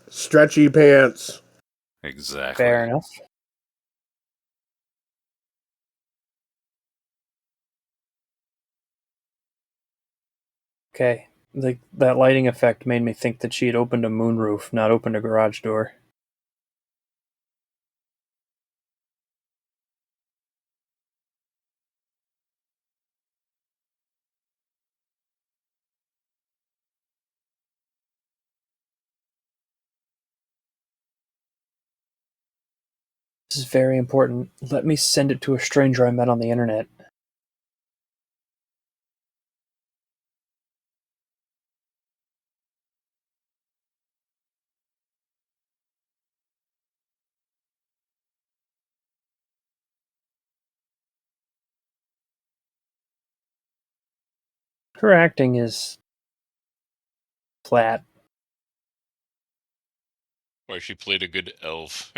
Stretchy pants. Exactly. Fair enough. Okay. Like that lighting effect made me think that she had opened a moonroof, not opened a garage door. This is very important. Let me send it to a stranger I met on the internet. Her acting is flat. Why she played a good elf.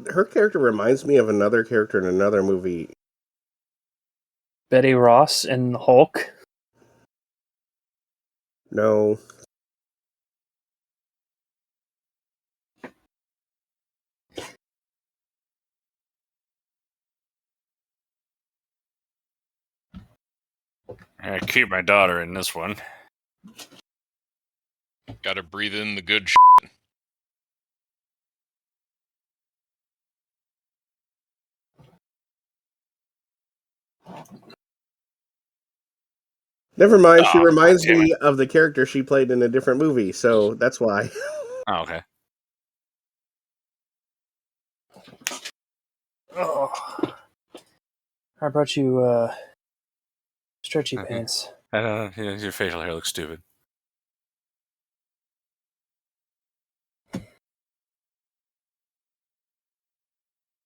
Her character reminds me of another character in another movie. Betty Ross and Hulk. No. I keep my daughter in this one. Gotta breathe in the good Never mind, she Oh, reminds damn me of the character she played in a different movie, so that's why. Oh, okay. Oh. I brought you stretchy pants. Your facial hair looks stupid.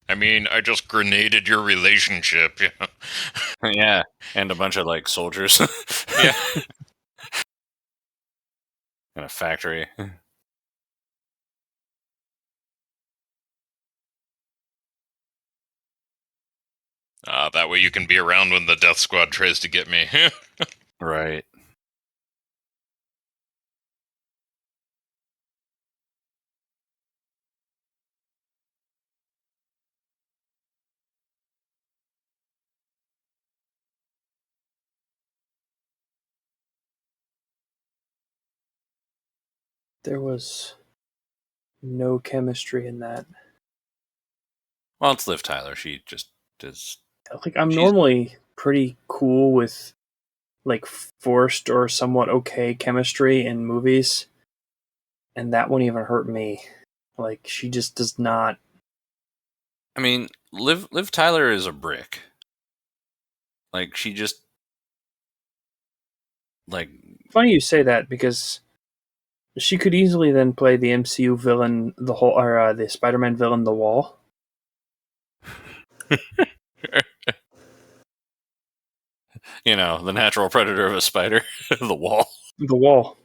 I mean, I just grenaded your relationship. Yeah, and a bunch of like soldiers. Yeah. In a factory. That way you can be around when the death squad tries to get me. Right. There was no chemistry in that. Well, it's Liv Tyler. She just is. Like I'm She's normally pretty cool with like forced or somewhat okay chemistry in movies, and that won't even hurt me. Like she just does not. I mean, Liv Tyler is a brick. Like she just like Funny you say that because she could easily then play the MCU villain, the Spider-Man villain, The Wall. the natural predator of a spider, the wall. The Wall.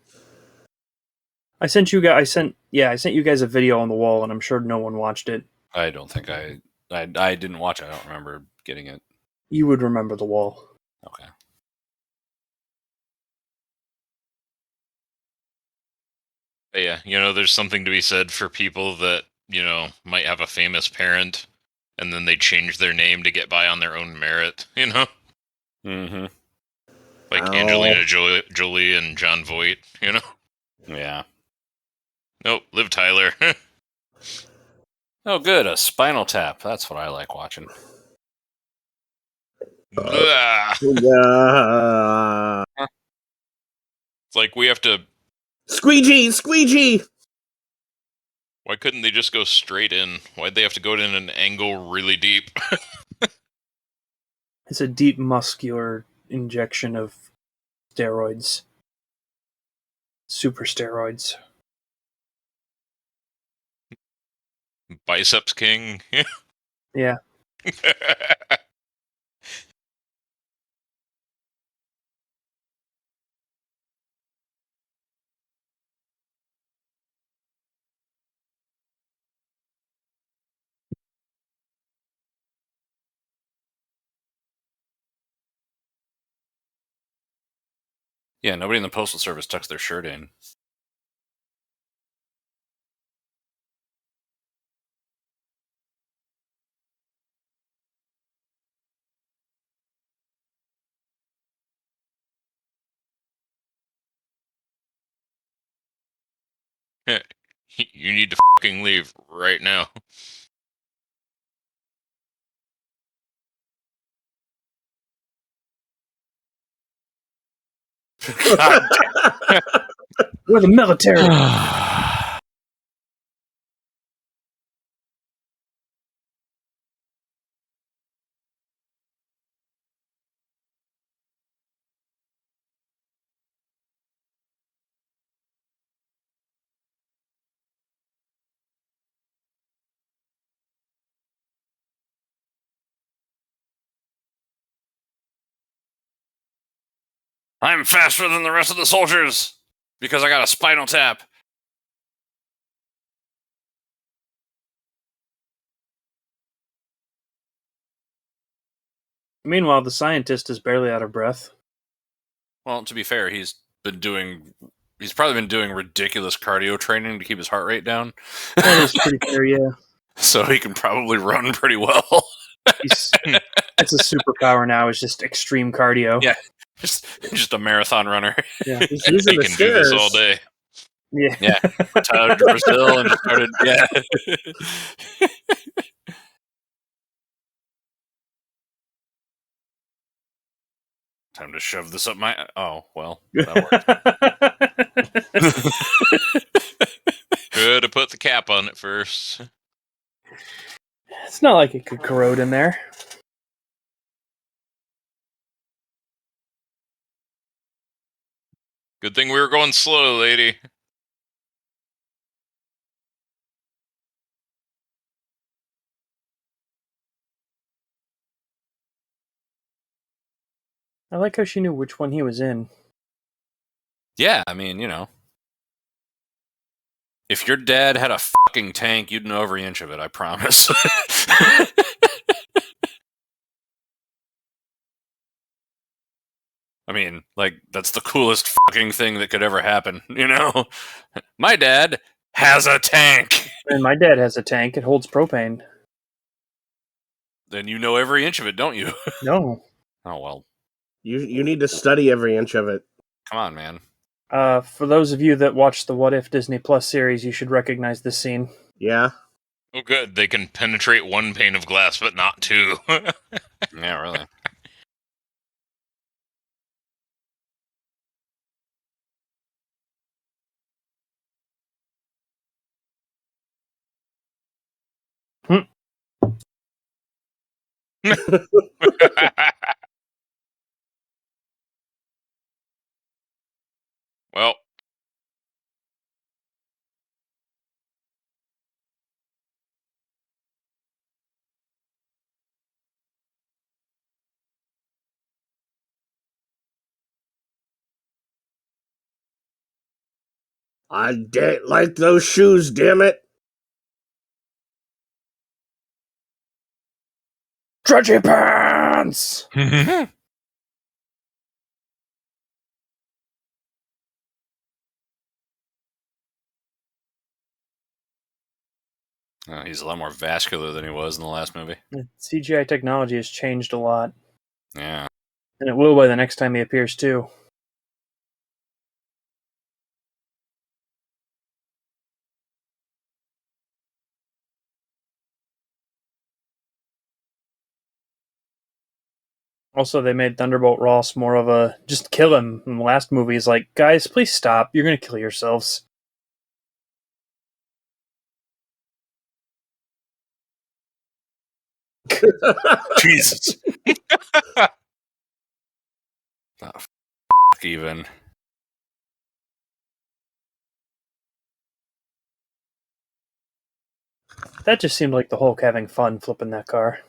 I sent you guys. I sent you guys a video on The Wall, and I'm sure no one watched it. I don't think I didn't watch it. I don't remember getting it. You would remember The Wall. Okay. But yeah, there's something to be said for people that, might have a famous parent and then they change their name to get by on their own merit, Mm-hmm. Like Oh. Angelina Jolie and John Voight, Yeah. Nope, Liv Tyler. Oh, good. A Spinal Tap. That's what I like watching. Blah. Yeah. It's like we have to. Squeegee! Why couldn't they just go straight in? Why'd they have to go in an angle really deep? It's a deep muscular injection of steroids. Super steroids. Biceps King. Yeah. Yeah, nobody in the Postal Service tucks their shirt in. You need to fucking leave right now. God We're the military. damn. I'm faster than the rest of the soldiers because I got a spinal tap. Meanwhile, the scientist is barely out of breath. Well, to be fair, he's probably been doing ridiculous cardio training to keep his heart rate down. That is pretty fair, yeah. So he can probably run pretty well. It's a superpower now. It's just extreme cardio. Yeah. just a marathon runner. Yeah. He's He using the can do this all stairs. day. Yeah. Yeah. Retired to Brazil and started. Yeah. Time to shove this up my. Oh well, that worked. Could have put the cap on it first. It's not like it could corrode in there. Good thing we were going slow, lady. I like how she knew which one he was in. Yeah, I mean, if your dad had a fucking tank, you'd know every inch of it. I promise. I mean, that's the coolest fucking thing that could ever happen, My dad has a tank. And my dad has a tank. It holds propane. Then you know every inch of it, don't you? No. Oh, well. You need to study every inch of it. Come on, man. For those of you that watch the What If Disney Plus series, you should recognize this scene. Yeah. Oh, good. They can penetrate one pane of glass, but not two. Yeah, really. Well, I don't like those shoes, damn it. Stretchy pants! He's a lot more vascular than he was in the last movie. CGI technology has changed a lot. Yeah. And it will by the next time he appears, too. Also, they made Thunderbolt Ross more of a just kill him. In the last movie, he's like, guys, please stop. You're going to kill yourselves. Jesus. Oh, even. That just seemed like the Hulk having fun flipping that car.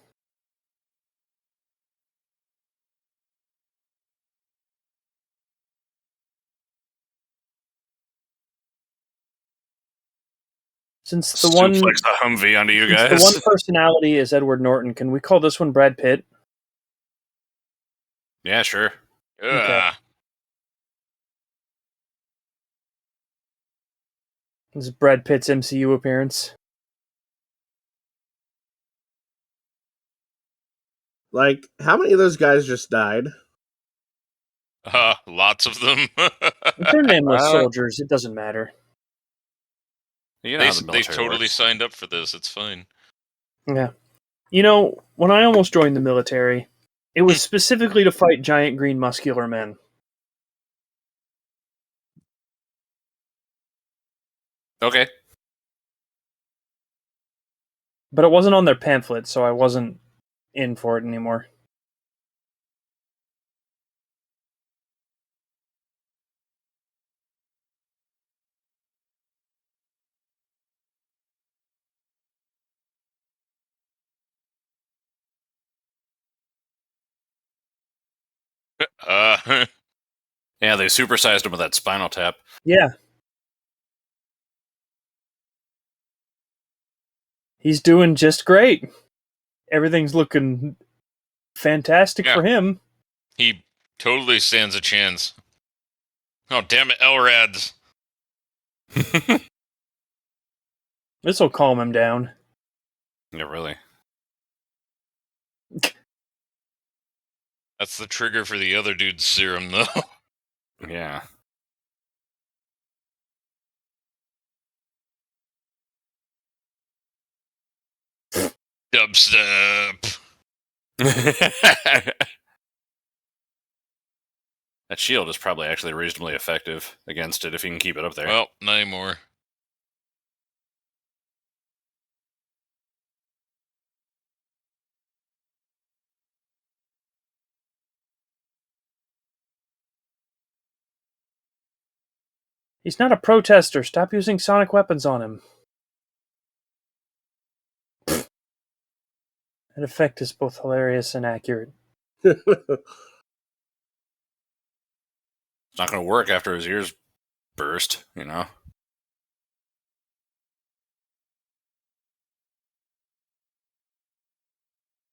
Since the one, Suplex the Humvee onto you since guys. the one personality is Edward Norton, can we call this one Brad Pitt? Yeah, sure. ugh. This is Brad Pitt's MCU appearance. Like, how many of those guys just died? Lots of them. If they're nameless Uh, soldiers, it doesn't matter. You know how the They military totally works. signed up for this. It's fine. Yeah. You know, when I almost joined the military, it was specifically to fight giant green muscular men. Okay. But it wasn't on their pamphlet, so I wasn't in for it anymore. Yeah, they supersized him with that spinal tap. Yeah. He's doing just great. Everything's looking fantastic Yeah. for him. He totally stands a chance. Oh, damn it, LRADs. This will calm him down. Yeah, really. That's the trigger for the other dude's serum, though. Yeah. Dubstep. That shield is probably actually reasonably effective against it if you can keep it up there. Well, not anymore. He's not a protester. Stop using sonic weapons on him. That effect is both hilarious and accurate. It's not going to work after his ears burst, you know?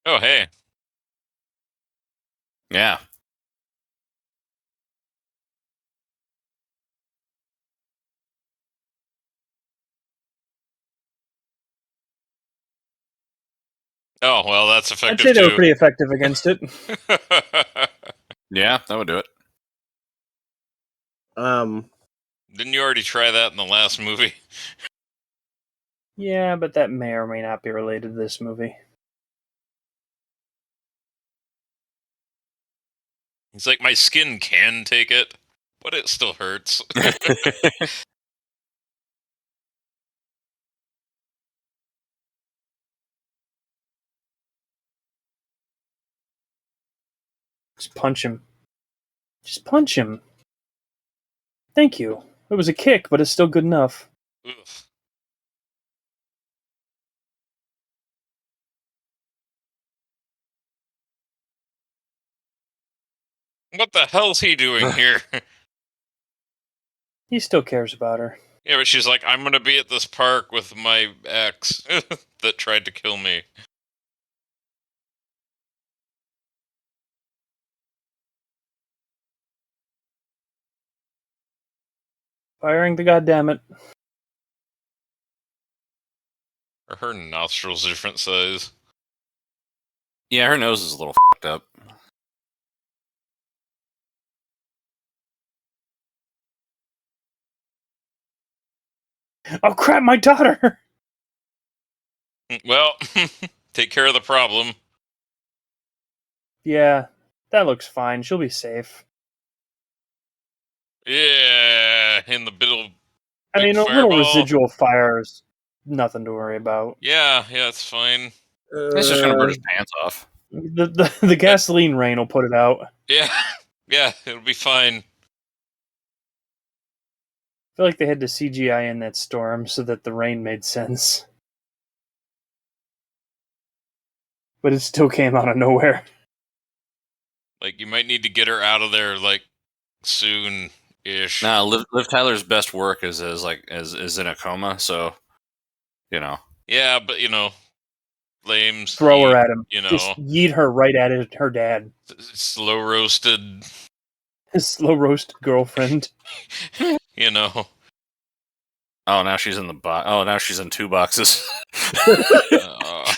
Oh, hey. Yeah. Oh, well, that's I'd effective, say they were too. pretty effective against it. Yeah, that would do it. Didn't you already try that in the last movie? Yeah, but that may or may not be related to this movie. He's like, my skin can take it, but it still hurts. Just punch him. Just punch him. Thank you. It was a kick, but it's still good enough. Ugh. What the hell's he doing here? He still cares about her. Yeah, but she's like, I'm gonna be at this park with my ex that tried to kill me. Firing the goddammit. Or her nostrils different size. Yeah, her nose is a little fucked up. Oh crap, my daughter! Well, take care of the problem. Yeah, that looks fine. She'll be safe. Yeah, in the middle. I Big mean, a little fireball. residual fire is nothing to worry about. Yeah, it's fine. It's just going to burn his pants off. The gasoline rain will put it out. Yeah, yeah, it'll be fine. I feel like they had to CGI in that storm so that the rain made sense. But it still came out of nowhere. Like, you might need to get her out of there, like, soon-ish. Nah, Liv Tyler's best work is is in a coma, so, you know. Yeah, but, flames. Throw heat, her at him. Just yeet her right at her dad. Slow roasted. His slow roast girlfriend. Oh, now she's in the box. Oh, now she's in 2 boxes. uh,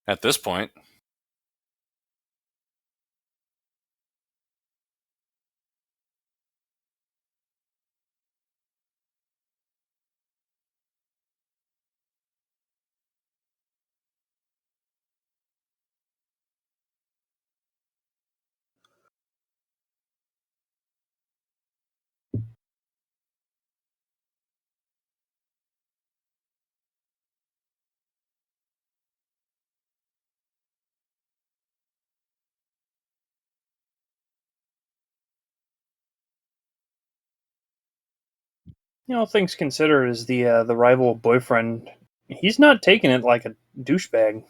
At this point. Things considered, is the rival boyfriend. He's not taking it like a douchebag.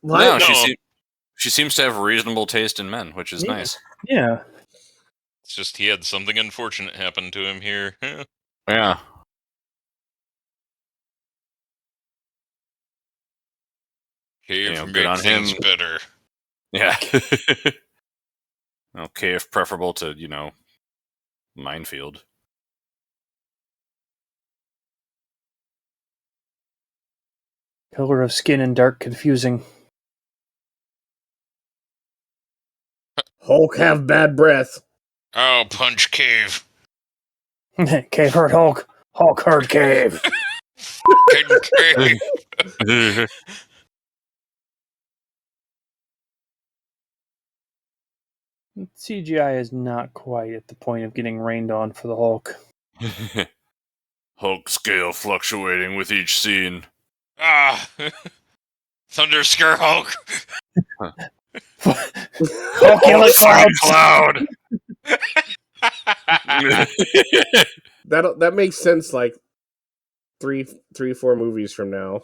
No, No. she seems to have reasonable taste in men, which is nice. Yeah. It's just he had something unfortunate happen to him here. Yeah. Cave good on make things him. better. Yeah. Okay, if preferable to, minefield. Color of skin and dark confusing. Hulk have bad breath. Oh, punch Cave. Cave hurt Hulk. Hulk hurt Cave. Cave. CGI is not quite at the point of getting rained on for the Hulk. Hulk scale fluctuating with each scene. Ah. Thunder Scare Hulk. Hulk yelling clouds. Cloud. That makes sense. Like 4 movies from now.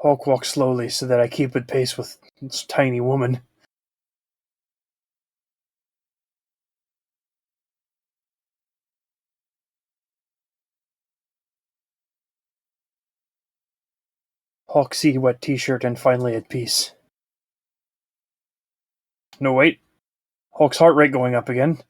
Hulk walks slowly so that I keep at pace with this tiny woman. Hulk see wet t-shirt and finally at peace. No, wait. Hulk's heart rate going up again.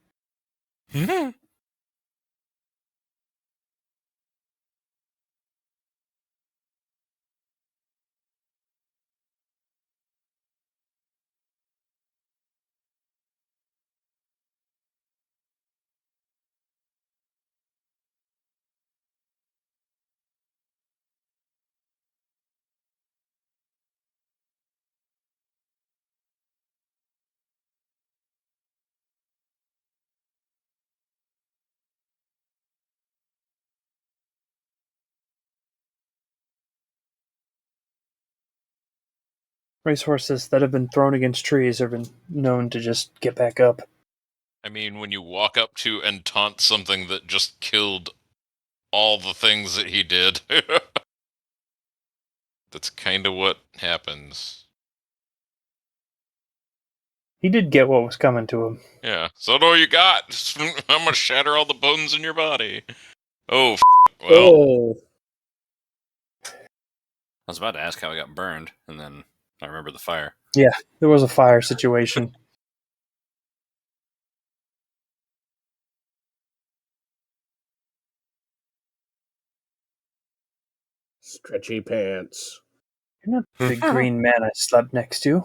Racehorses that have been thrown against trees have been known to just get back up. I mean, when you walk up to and taunt something that just killed all the things that he did, that's kind of what happens. He did get what was coming to him. Yeah. So what do you got? I'm gonna shatter all the bones in your body. Oh, well. Oh, I was about to ask how he got burned, and then I remember the fire. Yeah, there was a fire situation. stretchy pants. You're not the green man I slept next to.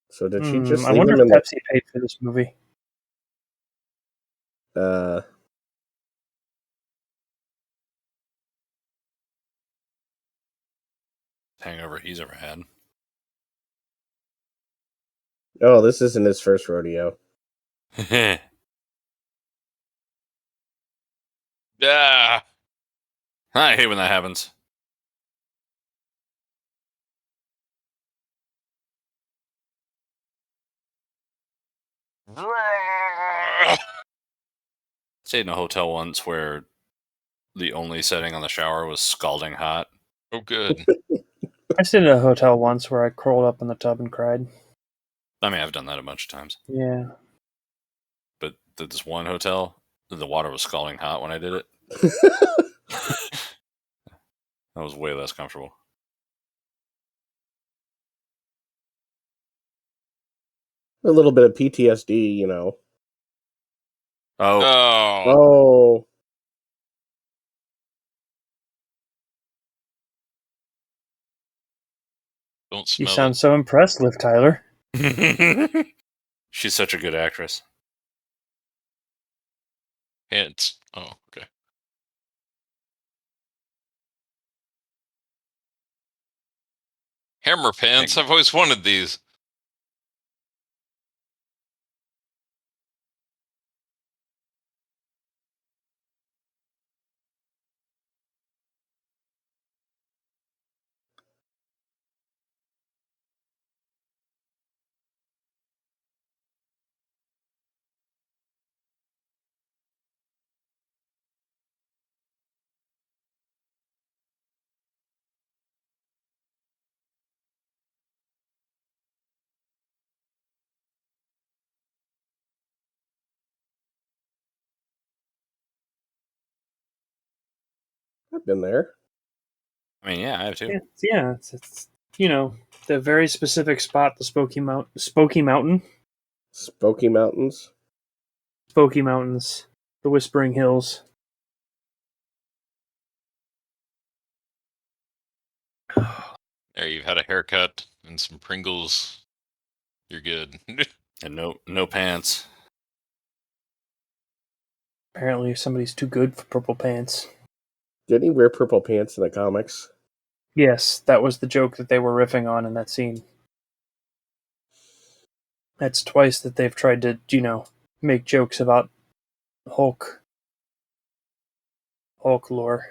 So did she just I leave wonder him if in the? Pepsi paid for this movie. Hangover he's ever had. Oh, this isn't his first rodeo. Yeah. I hate when that happens. Stayed in a hotel once where the only setting on the shower was scalding hot. Oh, good. I stayed at a hotel once where I curled up in the tub and cried. I mean, I've done that a bunch of times. Yeah. But this one hotel, the water was scalding hot when I did it. That was way less comfortable. A little bit of PTSD, you know. Oh, Oh, Oh, don't You smell sound so impressed, Liv Tyler. she's such a good actress. it. It's okay. Hammer pants. I've always wanted these. I've been there. I mean, yeah, I have too. It's the very specific spot, the Smoky Mountain, Smoky Mountains. Smoky Mountains, the Whispering Hills. There, you've had a haircut and some Pringles. You're good. And no pants. Apparently, somebody's too good for purple pants. Didn't he wear purple pants in the comics? Yes, that was the joke that they were riffing on in that scene. That's twice that they've tried to, make jokes about Hulk lore.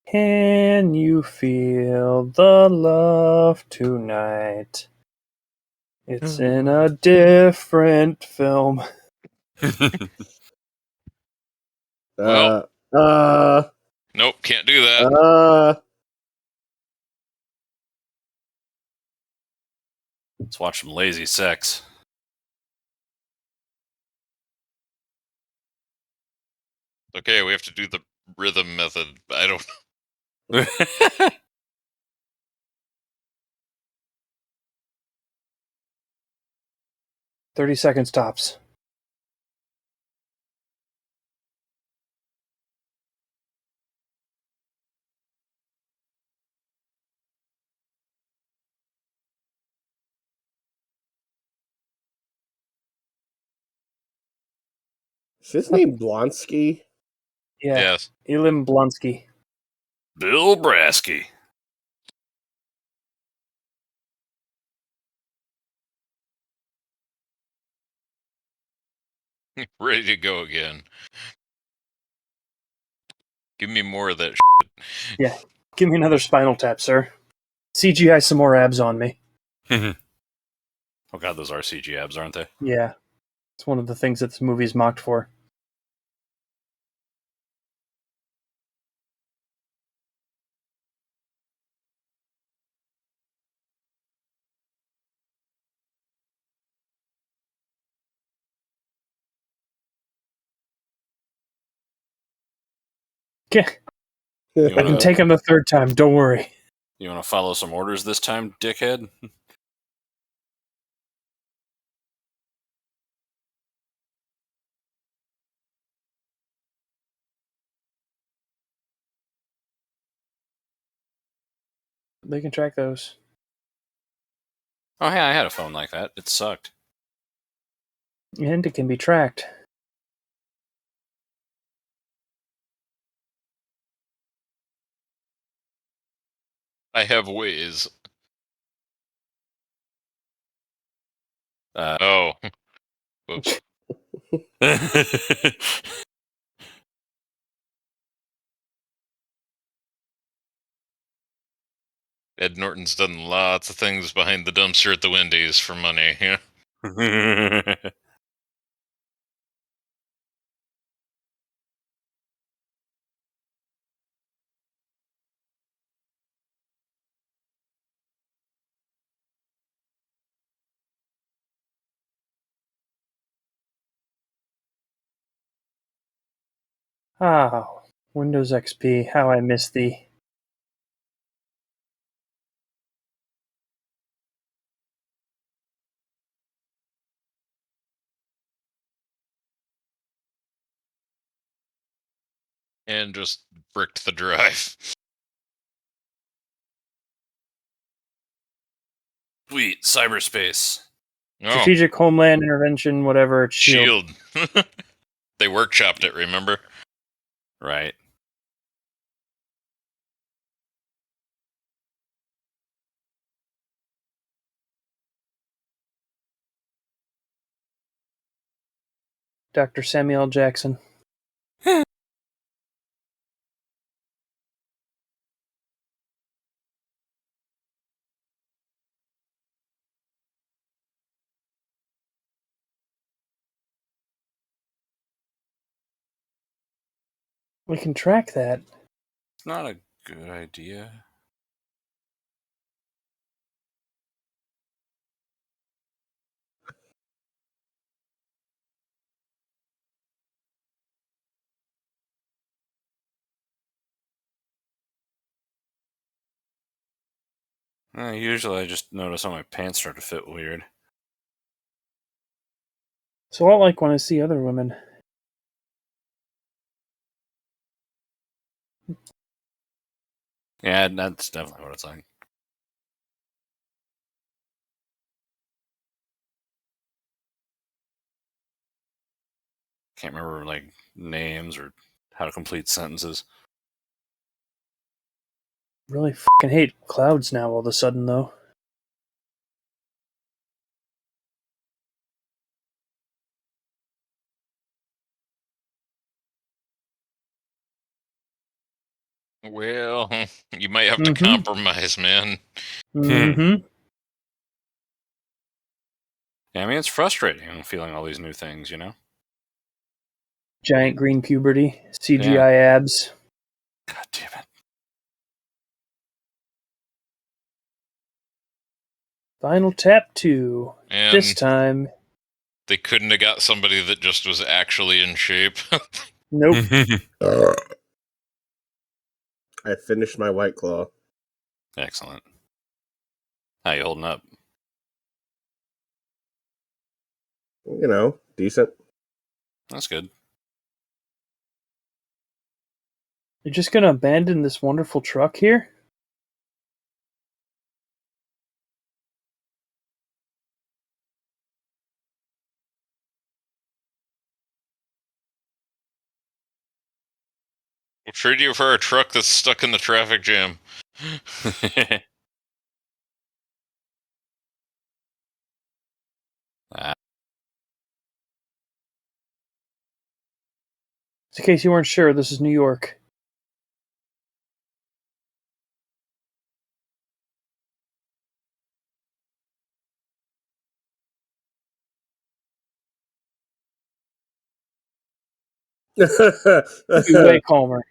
Can you feel the love tonight? It's in a different film. Well. Uh, Nope, can't do that. Let's watch some lazy sex. Okay, we have to do the rhythm method. I don't. 30 seconds tops. is his name Blonsky? Yeah. Yes. Elim Blonsky. Bill Brasky. Ready to go again. Give me more of that. Yeah. Give me another Spinal Tap, sir. CGI some more abs on me. Oh god, those are CG abs, aren't they? Yeah. It's one of the things that this movie's mocked for. Yeah. You I can wanna, take him the third time, don't worry. you wanna follow some orders this time, dickhead? They can track those. Oh yeah, I had a phone like that. It sucked. And it can be tracked. I have ways. Uh, Oh. Whoops. Ed Norton's done lots of things behind the dumpster at the Wendy's for money. Yeah. Ah, Windows XP, how I miss thee. And just bricked the drive. Sweet cyberspace. Oh, Strategic Homeland Intervention, whatever, shield. shield. They workshopped it, remember? Right. Dr. Samuel Jackson. We can track that. It's not a good idea. Usually I just notice how my pants start to fit weird. So I like when I see other women. Yeah, that's definitely what it's like. Can't remember like names or how to complete sentences. Really fucking hate clouds now all of a sudden, though. Well, you might have to compromise, man. Mm-hmm. Yeah, I mean, it's frustrating feeling all these new things, you know? Giant green puberty, CGI abs. God damn it. Final Tap 2. And This time, they couldn't have got somebody that just was actually in shape. nope. I finished my White Claw. Excellent. How you holding up? You know, decent. That's good. You're just gonna abandon this wonderful truck here? We'll trade you for a truck that's stuck in the traffic jam. In case you weren't sure, this is New York. Be way calmer.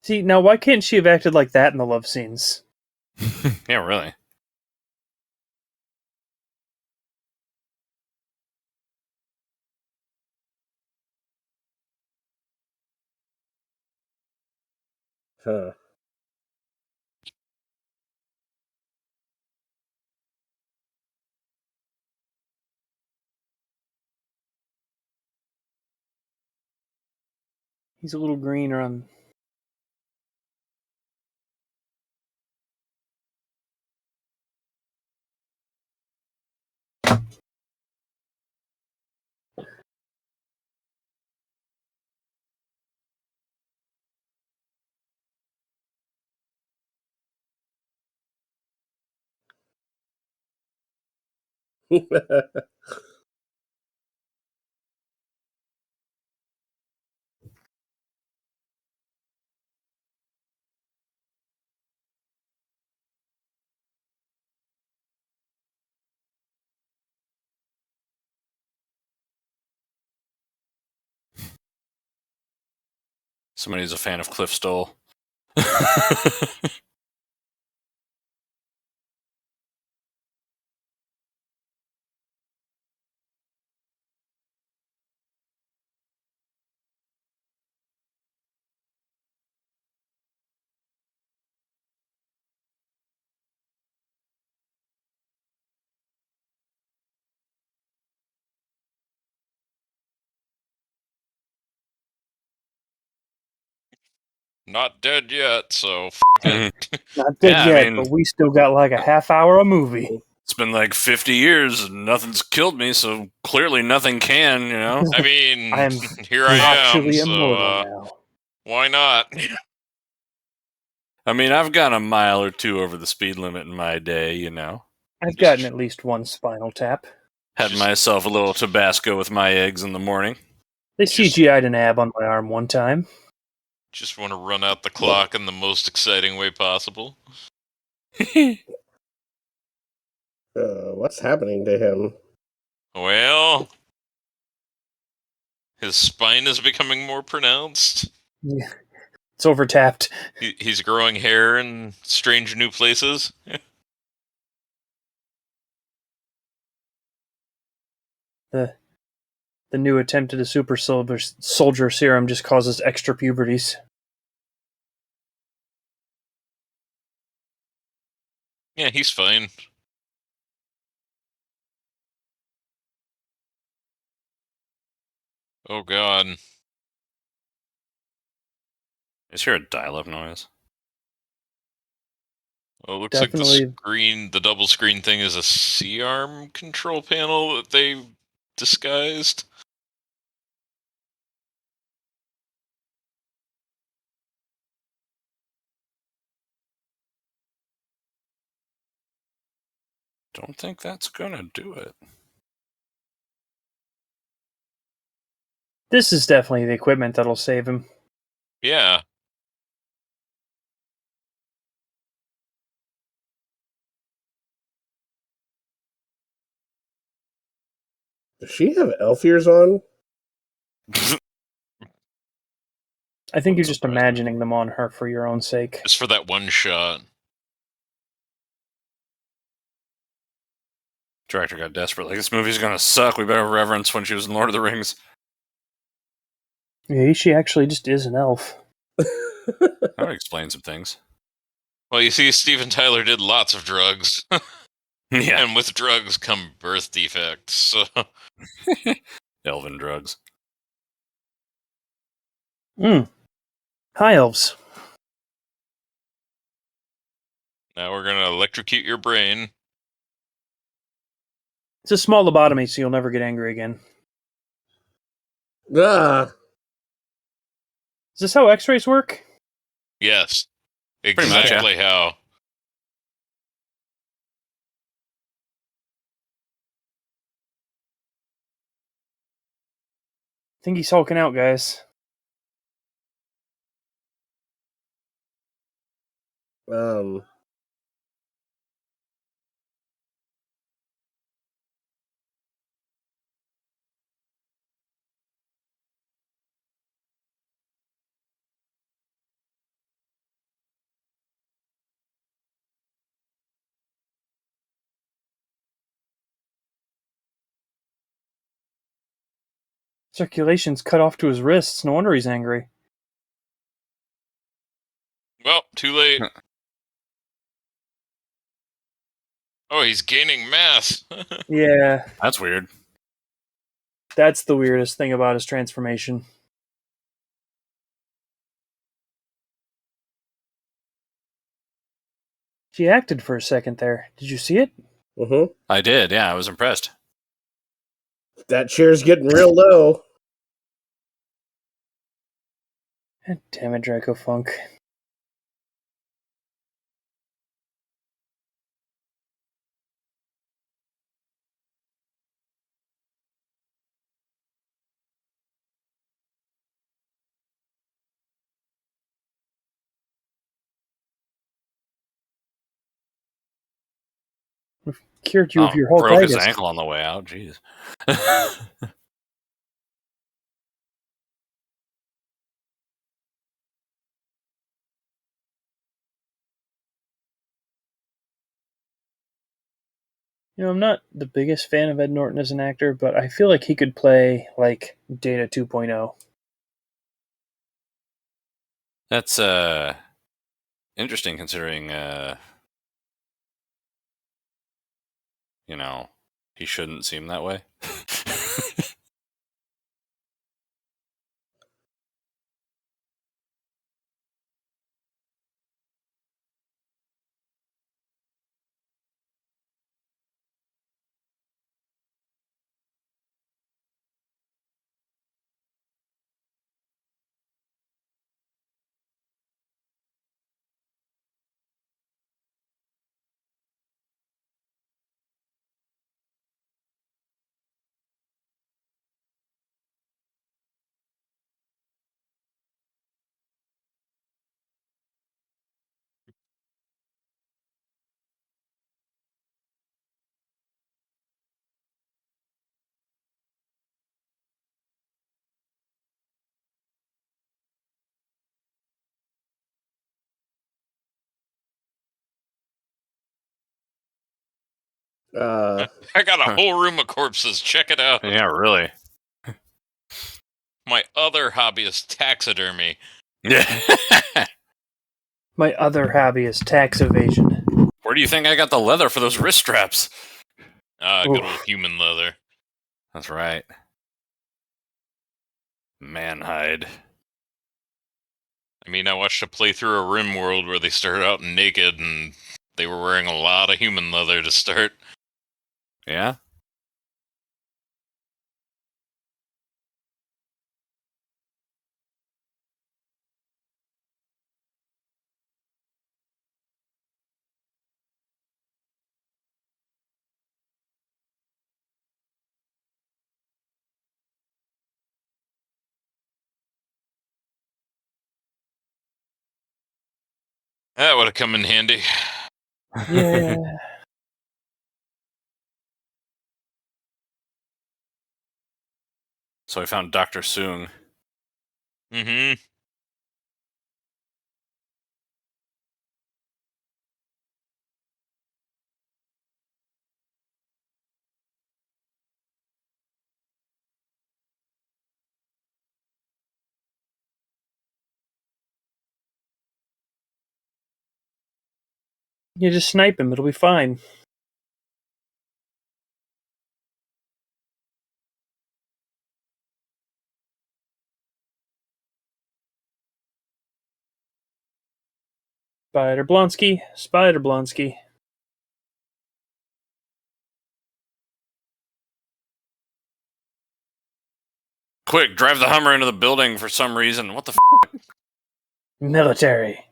See, now why can't she have acted like that in the love scenes? Yeah, really. Huh. He's a little greener on. Somebody who's a fan of Cliff Stoll. Not dead yet, so f it. Not dead Yeah, I yet, mean- but we still got like a half hour of movie. It's been like 50 years and nothing's killed me, so clearly nothing can, you know? I mean, I'm here I am, Actually so immortal now. why not? I mean, I've gone a mile or two over the speed limit in my day, you know? I've gotten at least one Spinal Tap. Had Just- myself a little Tabasco with my eggs in the morning. They Just- CGI'd an ab on my arm one time. Just want to run out the clock in the most exciting way possible. What's happening to him? Well, his spine is becoming more pronounced. Yeah. It's overtapped. He's growing hair in strange new places. The new attempt at a super soldier serum just causes extra puberties. Yeah, he's fine. Oh god. Is here a dial-up noise? Well, it looks Definitely. like the double screen thing is a C-arm control panel that they disguised. Don't think that's gonna do it. This is definitely the equipment that'll save him. Yeah. Does she have elf ears on? I think you're Wouldn't just surprise me. imagining them on her for your own sake. Just for that one shot. Director got desperate. Like, this movie's gonna suck. We better reverence when she was in Lord of the Rings. Yeah, she actually just is an elf. That would explain some things. Well, you see, Steven Tyler did lots of drugs. Yeah. And with drugs come birth defects. So Elven drugs. Hi, elves. now we're gonna electrocute your brain. It's a small lobotomy, so you'll never get angry again. Ah, Is this how x-rays work? Yes. much, yeah. Exactly how. I think he's hulking out, guys. um, Circulation's cut off to his wrists. No wonder he's angry. Well, too late. Oh, he's gaining mass. Yeah, That's weird. that's the weirdest thing about his transformation. She acted for a second there. Did you see it? I did, yeah. I was impressed. That chair's getting real low. God damn it, Draco Funk. Cured you of your broke his hulkitis. ankle on the way out. Jeez. I'm not the biggest fan of Ed Norton as an actor, but I feel like he could play like Data 2.0. That's interesting considering he shouldn't seem that way. Uh, I got a whole room of corpses. Check it out. Yeah, really. My other hobby is taxidermy. Yeah. My other hobby is tax evasion. Where do you think I got the leather for those wrist straps? Good Oof. old human leather. That's right. Manhide. I mean, I watched a playthrough of RimWorld where they started out naked and they were wearing a lot of human leather to start. Yeah? That would have come in handy. Yeah. So I found Dr. Soong. Mm-hmm. You just snipe him, it'll be fine. Spider Blonsky, Spider Blonsky. Quick, drive the Hummer into the building for some reason. What the Military.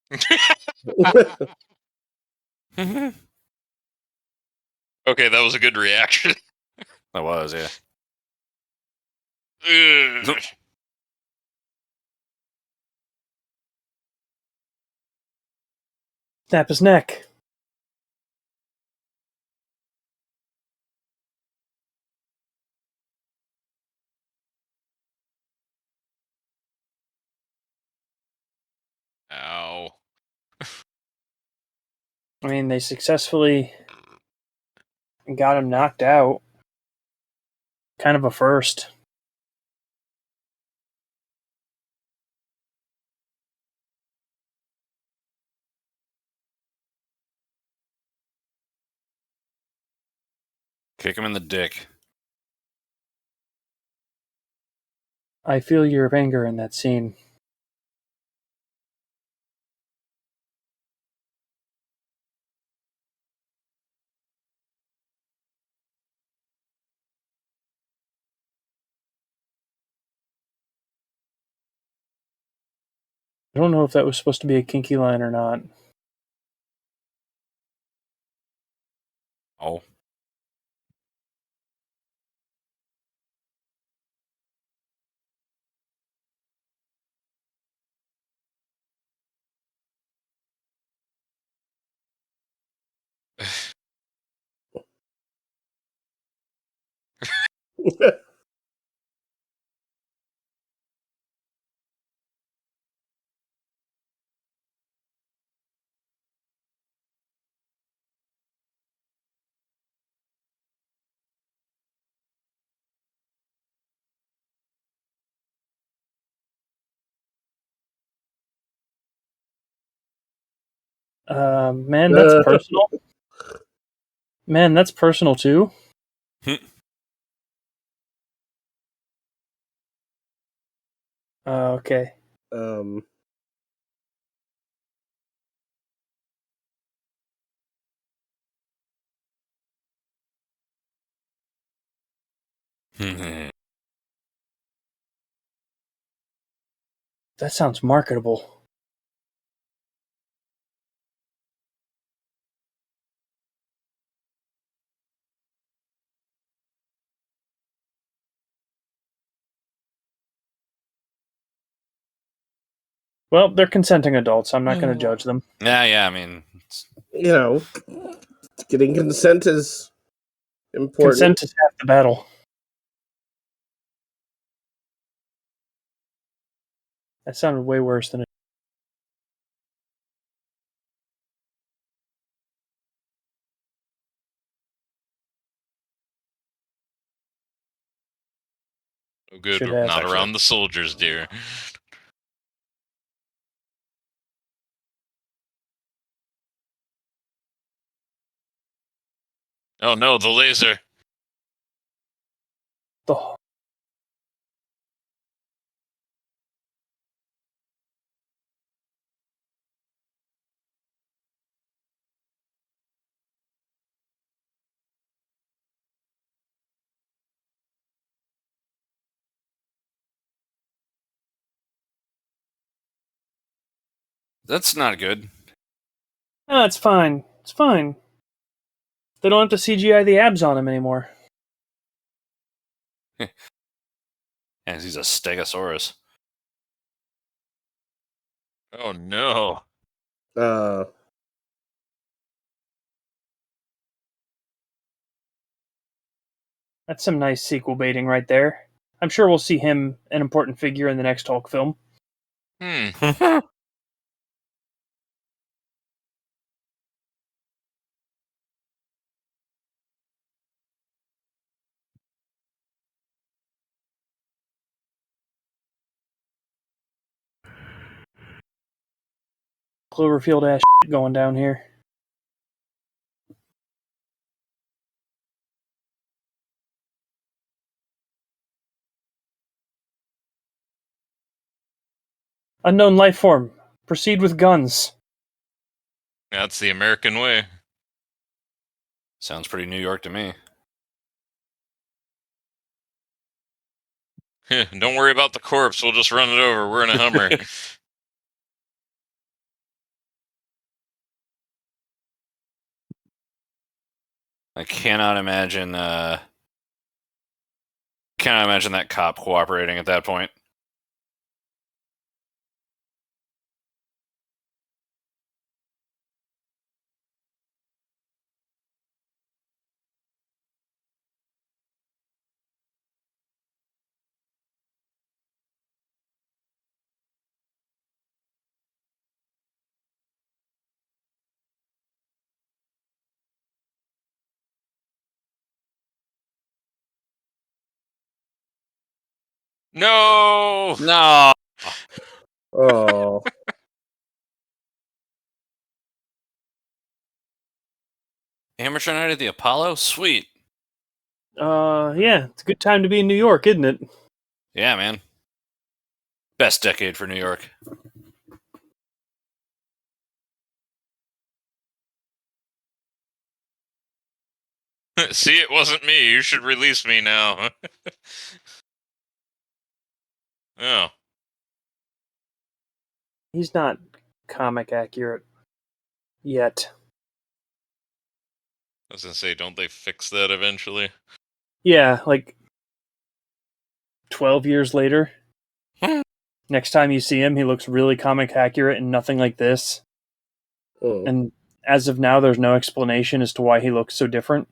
That Okay, that was a good reaction. was, yeah. Ugh. Snap his neck. Ow. I mean, they successfully got him knocked out. Kind of a first. Kick him in the dick. I feel your anger in that scene. I don't know if that was supposed to be a kinky line or not. Oh. Man, that's personal. Man, that's personal too. Okay. Um, That sounds marketable. Well, they're consenting adults. I'm not going to judge them. Yeah. I mean, you know, getting consent is important. Consent is half the battle. That sounded way worse than it. Oh, good. Should We're have. not Actually. around the soldiers, dear. Oh no, the laser. The that's not good. No, it's fine. It's fine. They don't have to CGI the abs on him anymore. And he's a Stegosaurus. Oh no. Uh, That's some nice sequel baiting right there. I'm sure we'll see him, an important figure, in the next Hulk film. Cloverfield ass going down here. Unknown life form. Proceed with guns. That's the American way. Sounds pretty New York to me. Don't worry about the corpse. We'll just run it over. We're in a Hummer. I cannot imagine. Cannot imagine that cop cooperating at that point. No. No. oh, Amateur Night at the Apollo? Sweet. Yeah, it's a good time to be in New York, isn't it? Yeah, man. Best decade for New York. See, it wasn't me. You should release me now. Oh. He's not comic accurate yet. I was gonna say, don't they fix that eventually? Yeah, like 12 years later. Next time you see him, he looks really comic accurate and nothing like this. oh. And as of now, there's no explanation as to why he looks so different.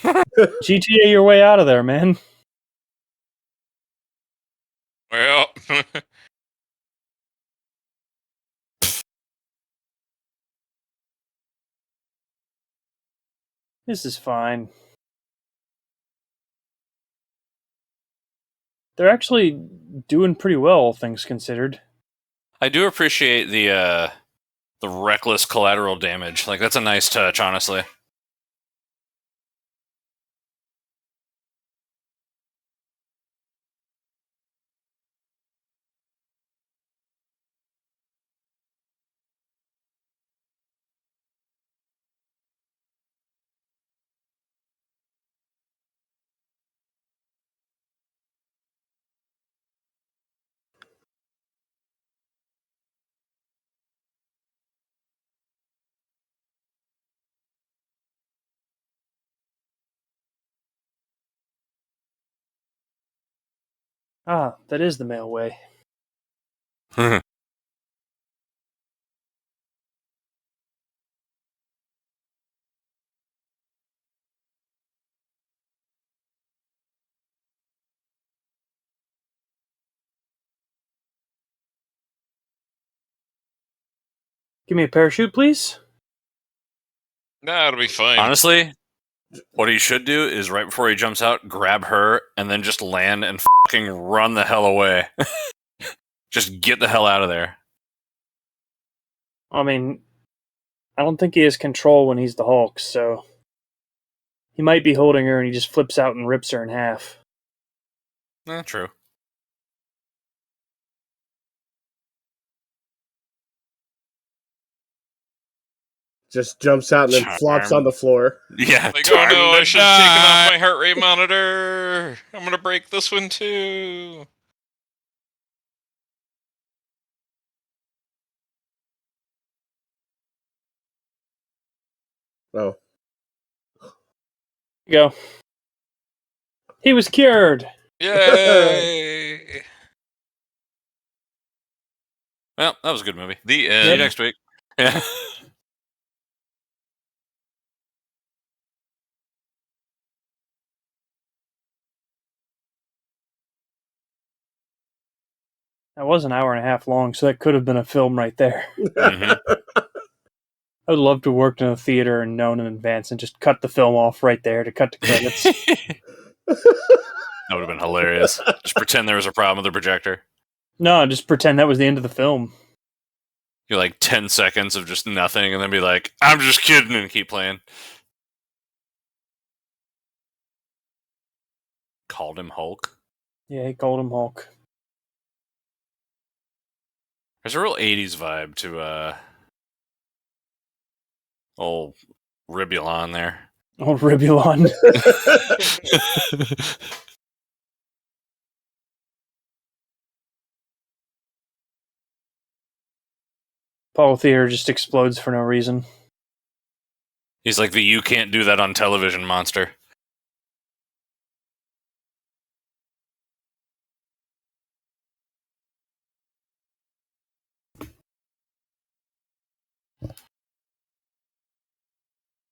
GTA your way out of there, man. Well, This is fine. They're actually doing pretty well, all things considered. I do appreciate the reckless collateral damage. Like, that's a nice touch, honestly. Ah, that is the mailway. Give me a parachute, please. it'll be fine. Honestly, what he should do is right before he jumps out, grab her and then just land and fucking run the hell away. Just get the hell out of there. I mean, I don't think he has control when he's the Hulk, so he might be holding her and he just flips out and rips her in half. True. Just jumps out and then flops on the floor. Yeah. Like, oh no, I should have taken off my heart rate monitor. I'm gonna break this one too. Oh, Go. He was cured. Yay! Well, that was a good movie. The See you end. next week. Yeah. That was an hour and a half long, so that could have been a film right there. Mhm. I would love to have worked in a theater and known in advance and just cut the film off right there to cut the credits. That would have been hilarious. Just pretend there was a problem with the projector. No, just pretend that was the end of the film. You're like 10 seconds of just nothing, and then be like, I'm just kidding, and keep playing. Called him Hulk. Yeah, he called him Hulk. There's a real 80s vibe to old Ribulon there. Old Ribulon. Apollo Theater just explodes for no reason. He's like the you can't do that on television monster.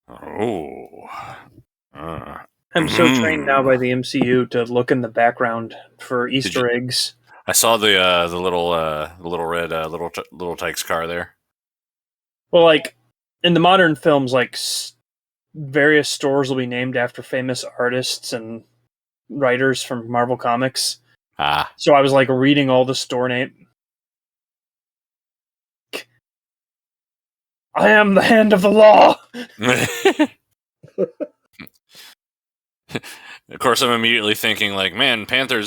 Oh. I'm so trained now by the MCU to look in the background for Easter eggs. I saw the little red little Tyke's car there. Well, like in the modern films, like various stores will be named after famous artists and writers from Marvel Comics. Ah. So I was like reading all the store name. I am the hand of the law. Of course, I'm immediately thinking like, man, Panther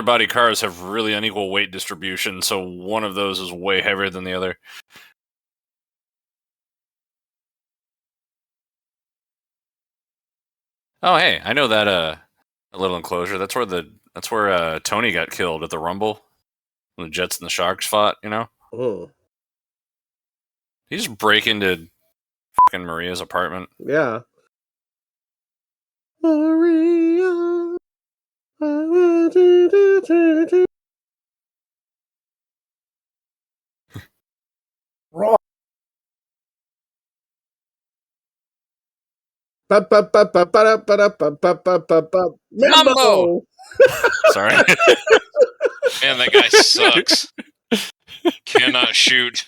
body cars have really unequal weight distribution, so one of those is way heavier than the other. Oh, hey, I know that a little enclosure. That's where Tony got killed at the Rumble when the Jets and the Sharks fought. You know, oh, he just break into fucking Maria's apartment. yeah. Maria, I want to. Raw. Mambo! Sorry. Man, that guy sucks. Cannot shoot.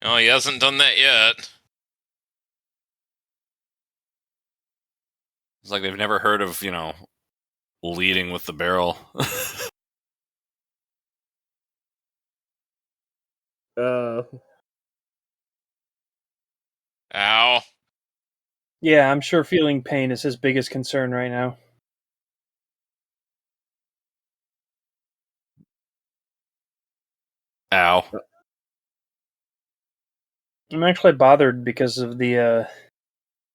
Oh, he hasn't done that yet. It's like they've never heard of, leading with the barrel. Ow. Yeah, I'm sure feeling pain is his biggest concern right now. Ow. I'm actually bothered because of the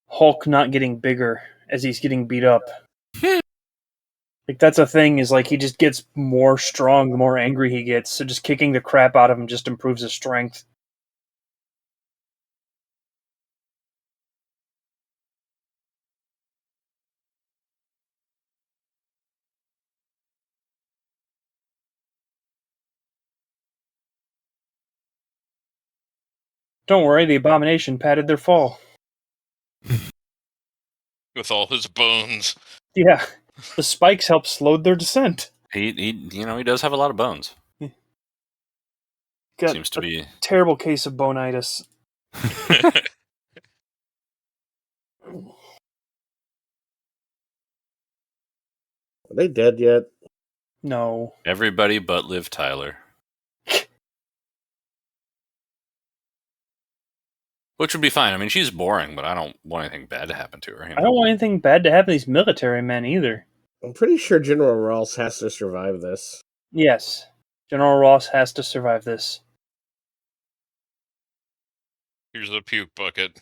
Hulk not getting bigger as he's getting beat up. Like, that's a thing, is like he just gets more strong the more angry he gets, so just kicking the crap out of him just improves his strength. Don't worry, the Abomination padded their fall. With all his bones. Yeah, the spikes help slow their descent. He does have a lot of bones. Got Seems to be. terrible case of bonitis. Are they dead yet? No. Everybody but Liv Tyler. Which would be fine. I mean, she's boring, but I don't want anything bad to happen to her. I don't want anything bad to happen to these military men either. I'm pretty sure General Ross has to survive this. Yes, General Ross has to survive this. Here's a puke bucket.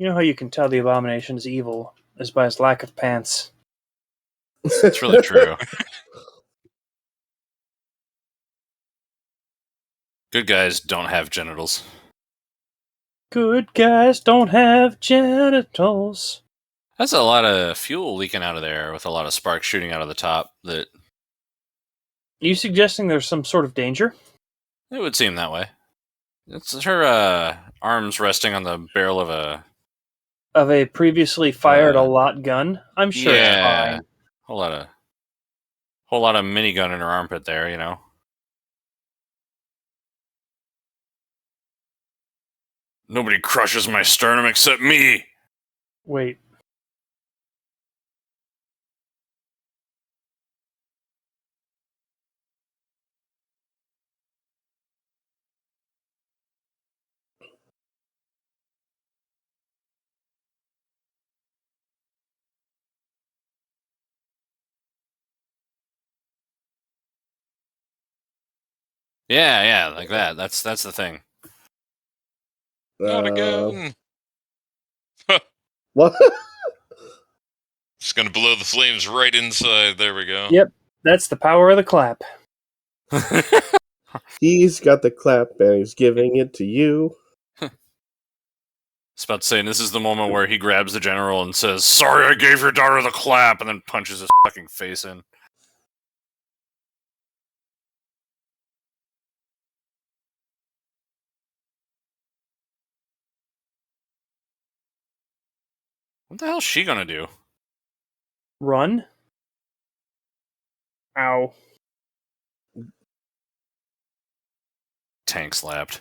You know how you can tell the Abomination is evil is by his lack of pants. It's really true. Good guys don't have genitals. Good guys don't have genitals. That's a lot of fuel leaking out of there with a lot of sparks shooting out of the top. That Are you suggesting there's some sort of danger? it would seem that way. It's her arms resting on the barrel of a Of a previously fired a lot gun? I'm sure it's fine. whole lot of minigun in her armpit there. Nobody crushes my sternum except me. Wait. Yeah, like that. That's the thing. Not again. What? It's gonna blow the flames right inside. There we go. Yep, that's the power of the clap. He's got the clap and he's giving it to you. It's about to say, this is the moment where he grabs the general and says, "Sorry, I gave your daughter the clap," and then punches his fucking face in. What the hell's she gonna do? Run? Ow. Tank slapped.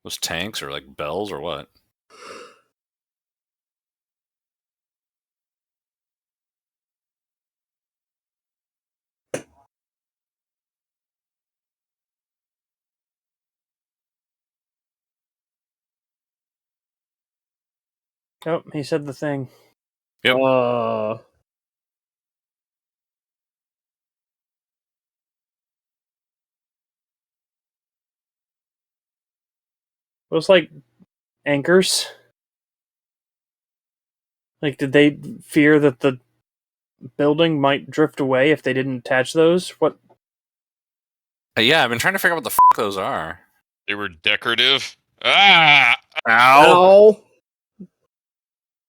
Those tanks are like bells or what? Oh, he said the thing. Yep. Those like anchors. Like, did they fear that the building might drift away if they didn't attach those? What? Yeah, I've been trying to figure out what the those are. They were decorative. Ah! Ow!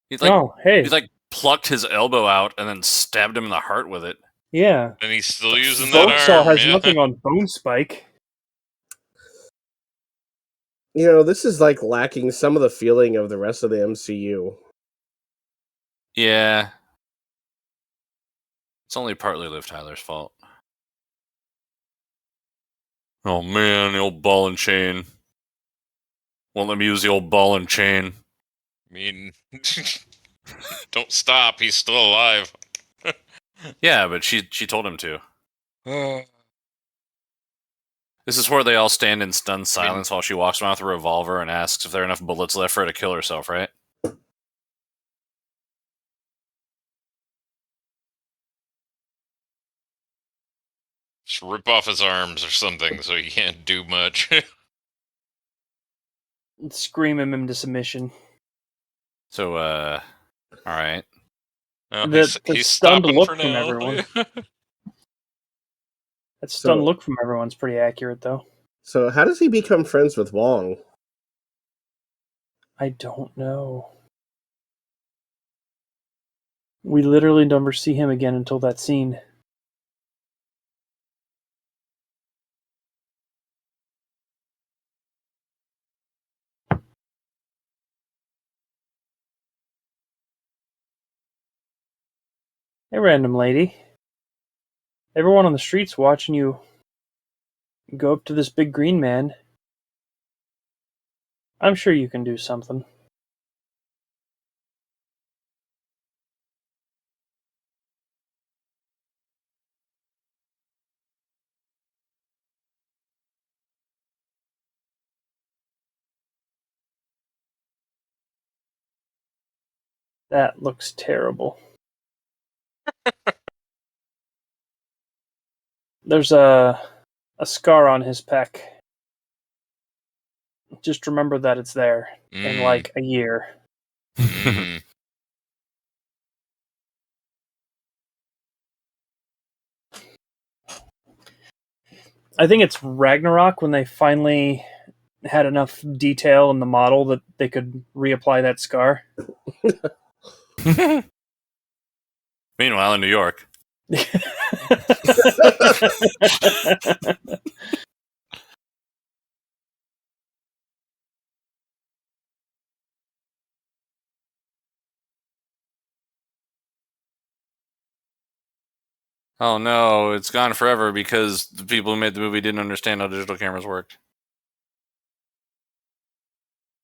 He like Oh, hey, he like plucked his elbow out and then stabbed him in the heart with it. yeah. And he's still using that Bonesaw arm. has Yeah. nothing on Bone Spike. You know, this is like lacking some of the feeling of the rest of the MCU. Yeah. It's only partly Liv Tyler's fault. Oh man, the old ball and chain. Won't let me use the old ball and chain. I mean, don't stop. He's still alive. Yeah, but she told him to. This is where they all stand in stunned silence while she walks around with a revolver and asks if there are enough bullets left for her to kill herself, right? Just rip off his arms or something so he can't do much. Scream him into submission. So, alright. Oh, The he's stunned stopping look for from now. everyone. That stunned look from everyone's pretty accurate, though. So how does he become friends with Wong? I don't know. We literally never see him again until that scene. Hey, random lady. Everyone on the street's watching you go up to this big green man. I'm sure you can do something. That looks terrible. There's a scar on his pec. Just remember that it's there in like a year. Mm. I think it's Ragnarok when they finally had enough detail in the model that they could reapply that scar. Meanwhile, in New York. Oh no, it's gone forever because the people who made the movie didn't understand how digital cameras worked.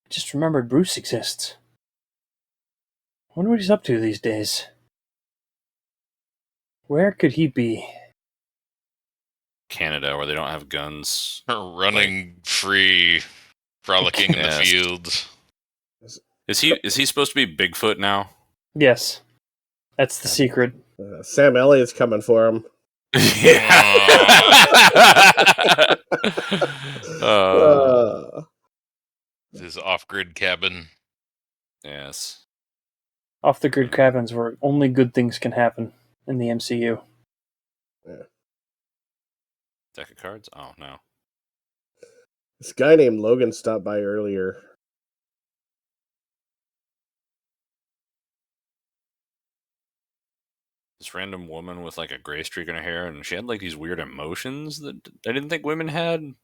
Just remembered Bruce exists. Wonder what he's up to these days. Where could he be? Canada, where they don't have guns. Running free, frolicking in the Yes. fields. Is he supposed to be Bigfoot now? Yes. That's the secret. Sam Elliott's coming for him. His off-grid cabin. Yes. Off the grid cabins where only good things can happen in the MCU. Deck of cards? Oh no. This guy named Logan stopped by earlier. This random woman with like a gray streak in her hair, and she had like these weird emotions that I didn't think women had.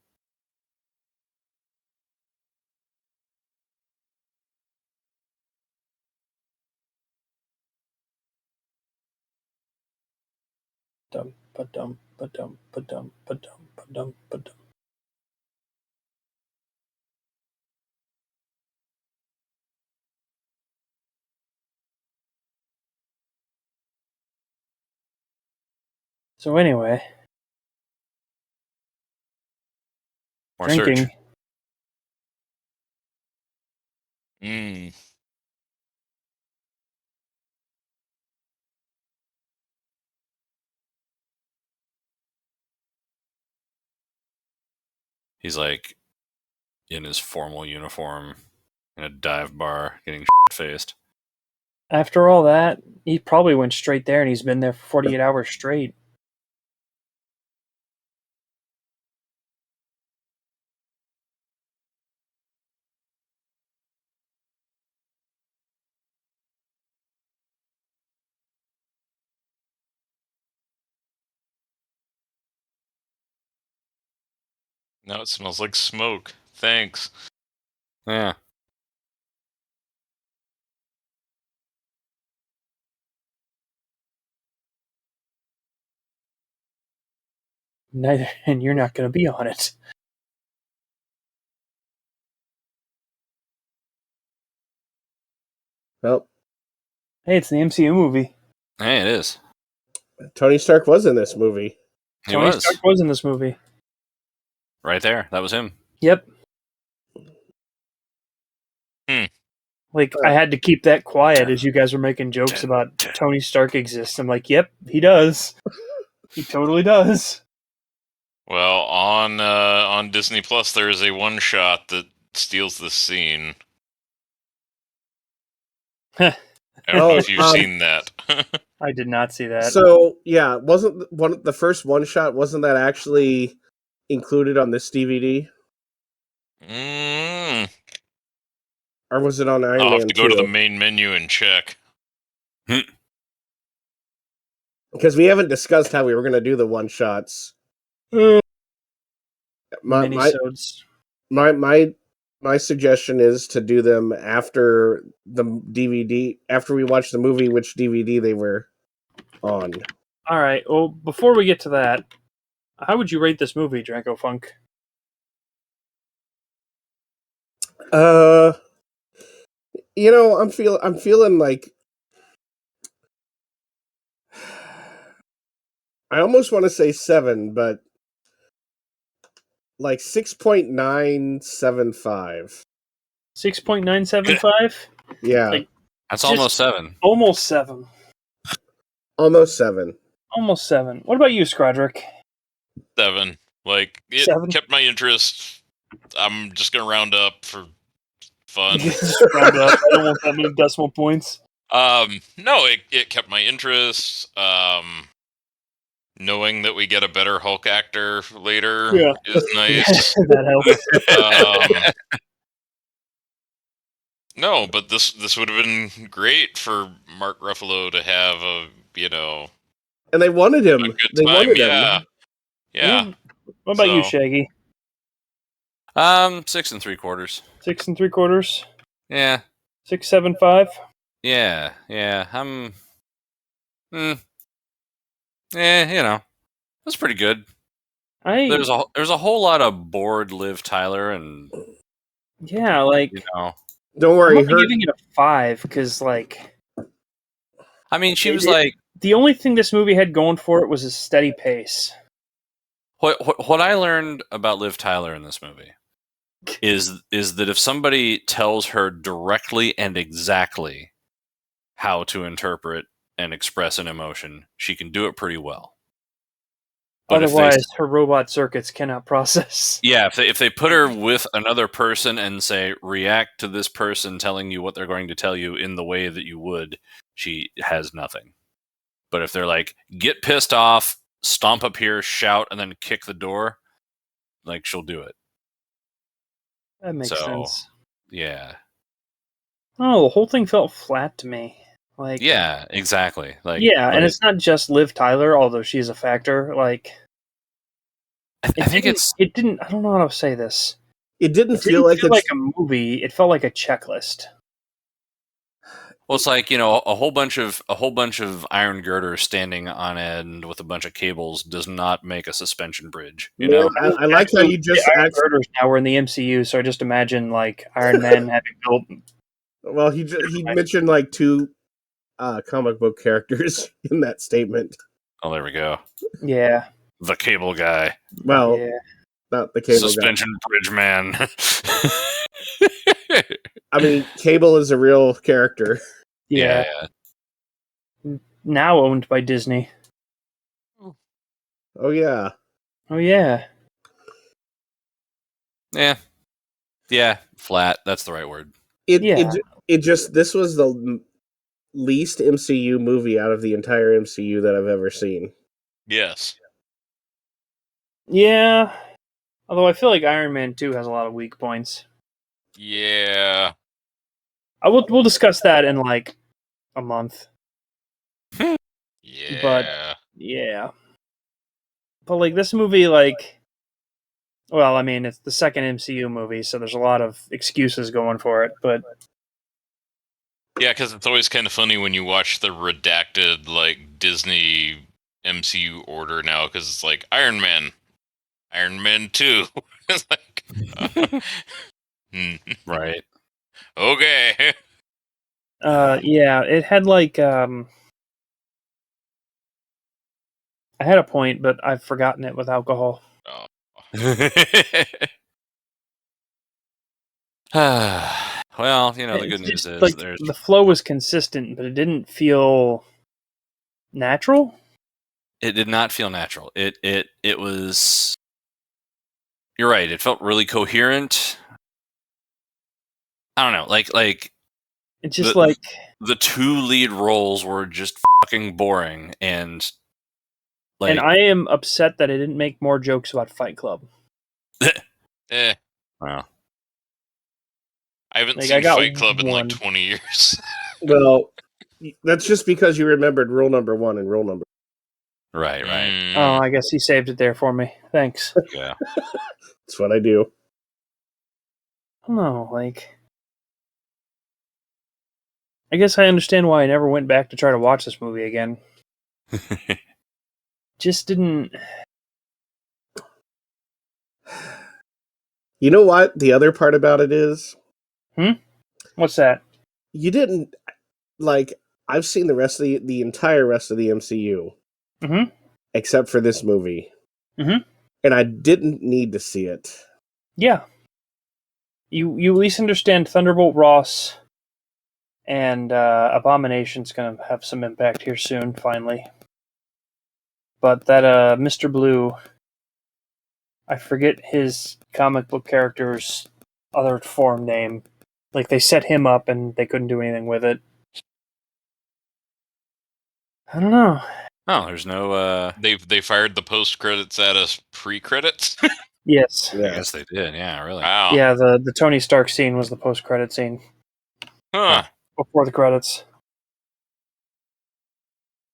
Dum ba-dum ba-dum ba-dum ba-dum ba-dum ba-dum. So anyway, More drinking. search. Mm. He's like, in his formal uniform in a dive bar getting shit-faced. After all that, he probably went straight there, and he's been there for 48 hours straight. Now it smells like smoke. Thanks. Yeah. Neither, and you're not going to be on it. Well, Hey, it's the MCU movie. Hey, it is. Tony Stark was in this movie. He Tony was. Stark was in this movie. Right there. That was him. Yep. Hmm. Like, I had to keep that quiet as you guys were making jokes about Tony Stark exists. I'm like, yep, he does. He totally does. Well, on Disney Plus, there is a one shot that steals this scene. I don't know if you've seen that. I did not see that. So yeah, wasn't the first one shot? Wasn't that actually included on this DVD, Mm, or was it on Iron I'll Man have to go to 2? the main menu and check. Because we haven't discussed how we were going to do the one shots. My Minisodes. my suggestion is to do them after the DVD, after we watch the movie, which DVD they were on. All right. Well, before we get to that, how would you rate this movie, Draco Funk? I'm feeling like I almost want to say 7, but like 6.975. 6.975? Yeah, Like, That's Just- almost 7. Almost 7. almost 7. Almost 7. What about you, Scrodrick? 7. Like, it 7? kept my interest. I'm just gonna round up for fun. Just round up. I don't want that many decimal points. No, it kept my interest. Knowing that we get a better Hulk actor later Yeah. is nice. That helps. No, but this would have been great for Mark Ruffalo to have And they wanted him. a good They time. wanted Yeah. him. Yeah. What about you, So- Shaggy? 6 3/4. 6 3/4? Yeah. 6.75? Yeah. I'm. That's pretty good. There's a whole lot of bored Liv Tyler, and Yeah, like, Don't I'm worry, only giving it a 5 because, like, I mean, she was It- like, the only thing this movie had going for it was a steady pace. what I learned about Liv Tyler in this movie is that if somebody tells her directly and exactly how to interpret and express an emotion, she can do it pretty well. But Otherwise, her robot circuits cannot process. yeah, if they put her with another person and say, react to this person telling you what they're going to tell you in the way that you would, she has nothing. But if they're like, get pissed off, stomp up here, shout, and then kick the door, like, she'll do it. That makes sense. Yeah. Oh, the whole thing felt flat to me. Like, Yeah, exactly. Like, yeah, but and it's not just Liv Tyler, although she's a factor. Like, I think it didn't. I don't know how to say this. it didn't It feel didn't like feel like a movie. It felt like a checklist. well, it's like, a whole bunch of iron girders standing on end with a bunch of cables does not make a suspension bridge. You know, I like how you just The Iron actually, Girders now we're in the MCU, so I just imagine like Iron Man having built. well, he mentioned like 2 comic book characters in that statement. oh, there we go. Yeah, The cable guy, Well, yeah. not the Cable suspension bridge man. guy. I mean, Cable is a real character. Yeah. Now owned by Disney. Oh yeah. Oh yeah. Yeah. Yeah, flat. That's the right word. It just this was the least MCU movie out of the entire MCU that I've ever seen. Yes. Yeah. Although I feel like Iron Man 2 has a lot of weak points. Yeah. We'll discuss that in like a month. Yeah. But yeah. But like this movie, like, well, I mean, it's the second MCU movie, so there's a lot of excuses going for it. But Yeah, because it's always kind of funny when you watch the redacted like Disney MCU order now, because it's like Iron Man 2. It's like, Right. Okay. yeah, it had like I had a point, but I've forgotten it with alcohol. Oh. Well, you know, the It's good news just, is like, there's the flow was consistent, but it didn't feel natural. it did not feel natural. It was. You're right. It felt really coherent. I don't know, like It's just the like, the two lead roles were just fucking boring, and like and I am upset that I didn't make more jokes about Fight Club. wow. I haven't Like, seen I got Fight Club in like one. 20 years. Well, that's just because you remembered rule number 1 and rule number. Right. Oh, I guess he saved it there for me. Thanks. Yeah. That's what I do. No, like, I guess I understand why I never went back to try to watch this movie again. Just didn't. You know what? The other part about it is What's that? you didn't like. I've seen the rest of the entire rest of the MCU, Mm-hmm. except for this movie, Mhm. and I didn't need to see it. Yeah. You at least understand Thunderbolt Ross and Abomination's going to have some impact here soon, finally. But that Mr. Blue, I forget his comic book character's other form name. Like, they set him up and they couldn't do anything with it. I don't know. Oh, there's no. They fired the post credits at us pre credits. Yes. I Yeah, guess they did. Yeah, really. Wow. Yeah, the Tony Stark scene was the post-credit scene Huh. before the credits.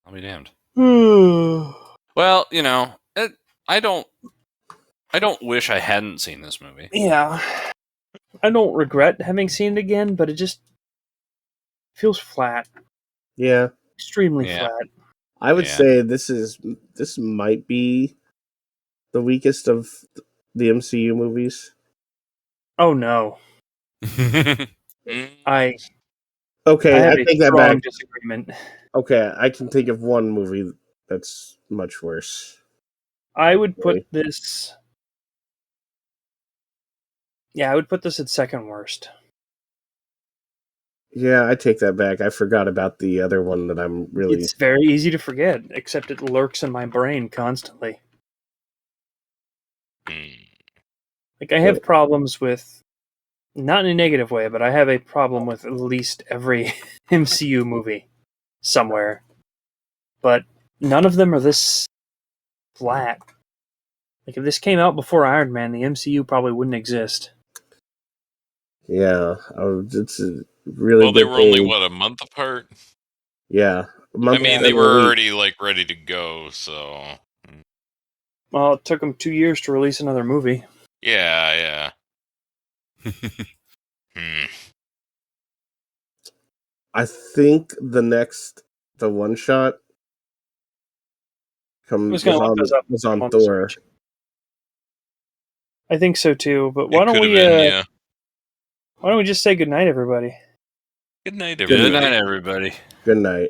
I'll be damned. yeah, Well, you know, I don't wish I hadn't seen this movie. I don't regret having seen it again, but it just feels flat. yeah. Extremely Yeah. flat. I would Yeah. say this might be the weakest of the MCU movies. Oh no. I Okay, have I a take that strong back. disagreement. Okay, I can think of one movie that's much worse. I would put this. Yeah, I would put this at second worst. Yeah, I take that back. I forgot about the other one that I'm really. It's very easy to forget, except it lurks in my brain constantly. Like, I have problems with, not in a negative way, but I have a problem with at least every MCU movie somewhere. But none of them are this flat. Like, if this came out before Iron Man, the MCU probably wouldn't exist. Yeah, it's a really. Well, they good were only thing. what, a month apart? Yeah, a month I mean, and they a were week. already like ready to go, so Well, it took them 2 years to release another movie. yeah. I think the one shot Who's gonna look those up was on on the Thor. search? I think so too. But why It don't could have we? been, yeah. Why don't we just say goodnight, everybody? Good night, Good everybody. night, everybody. Good night.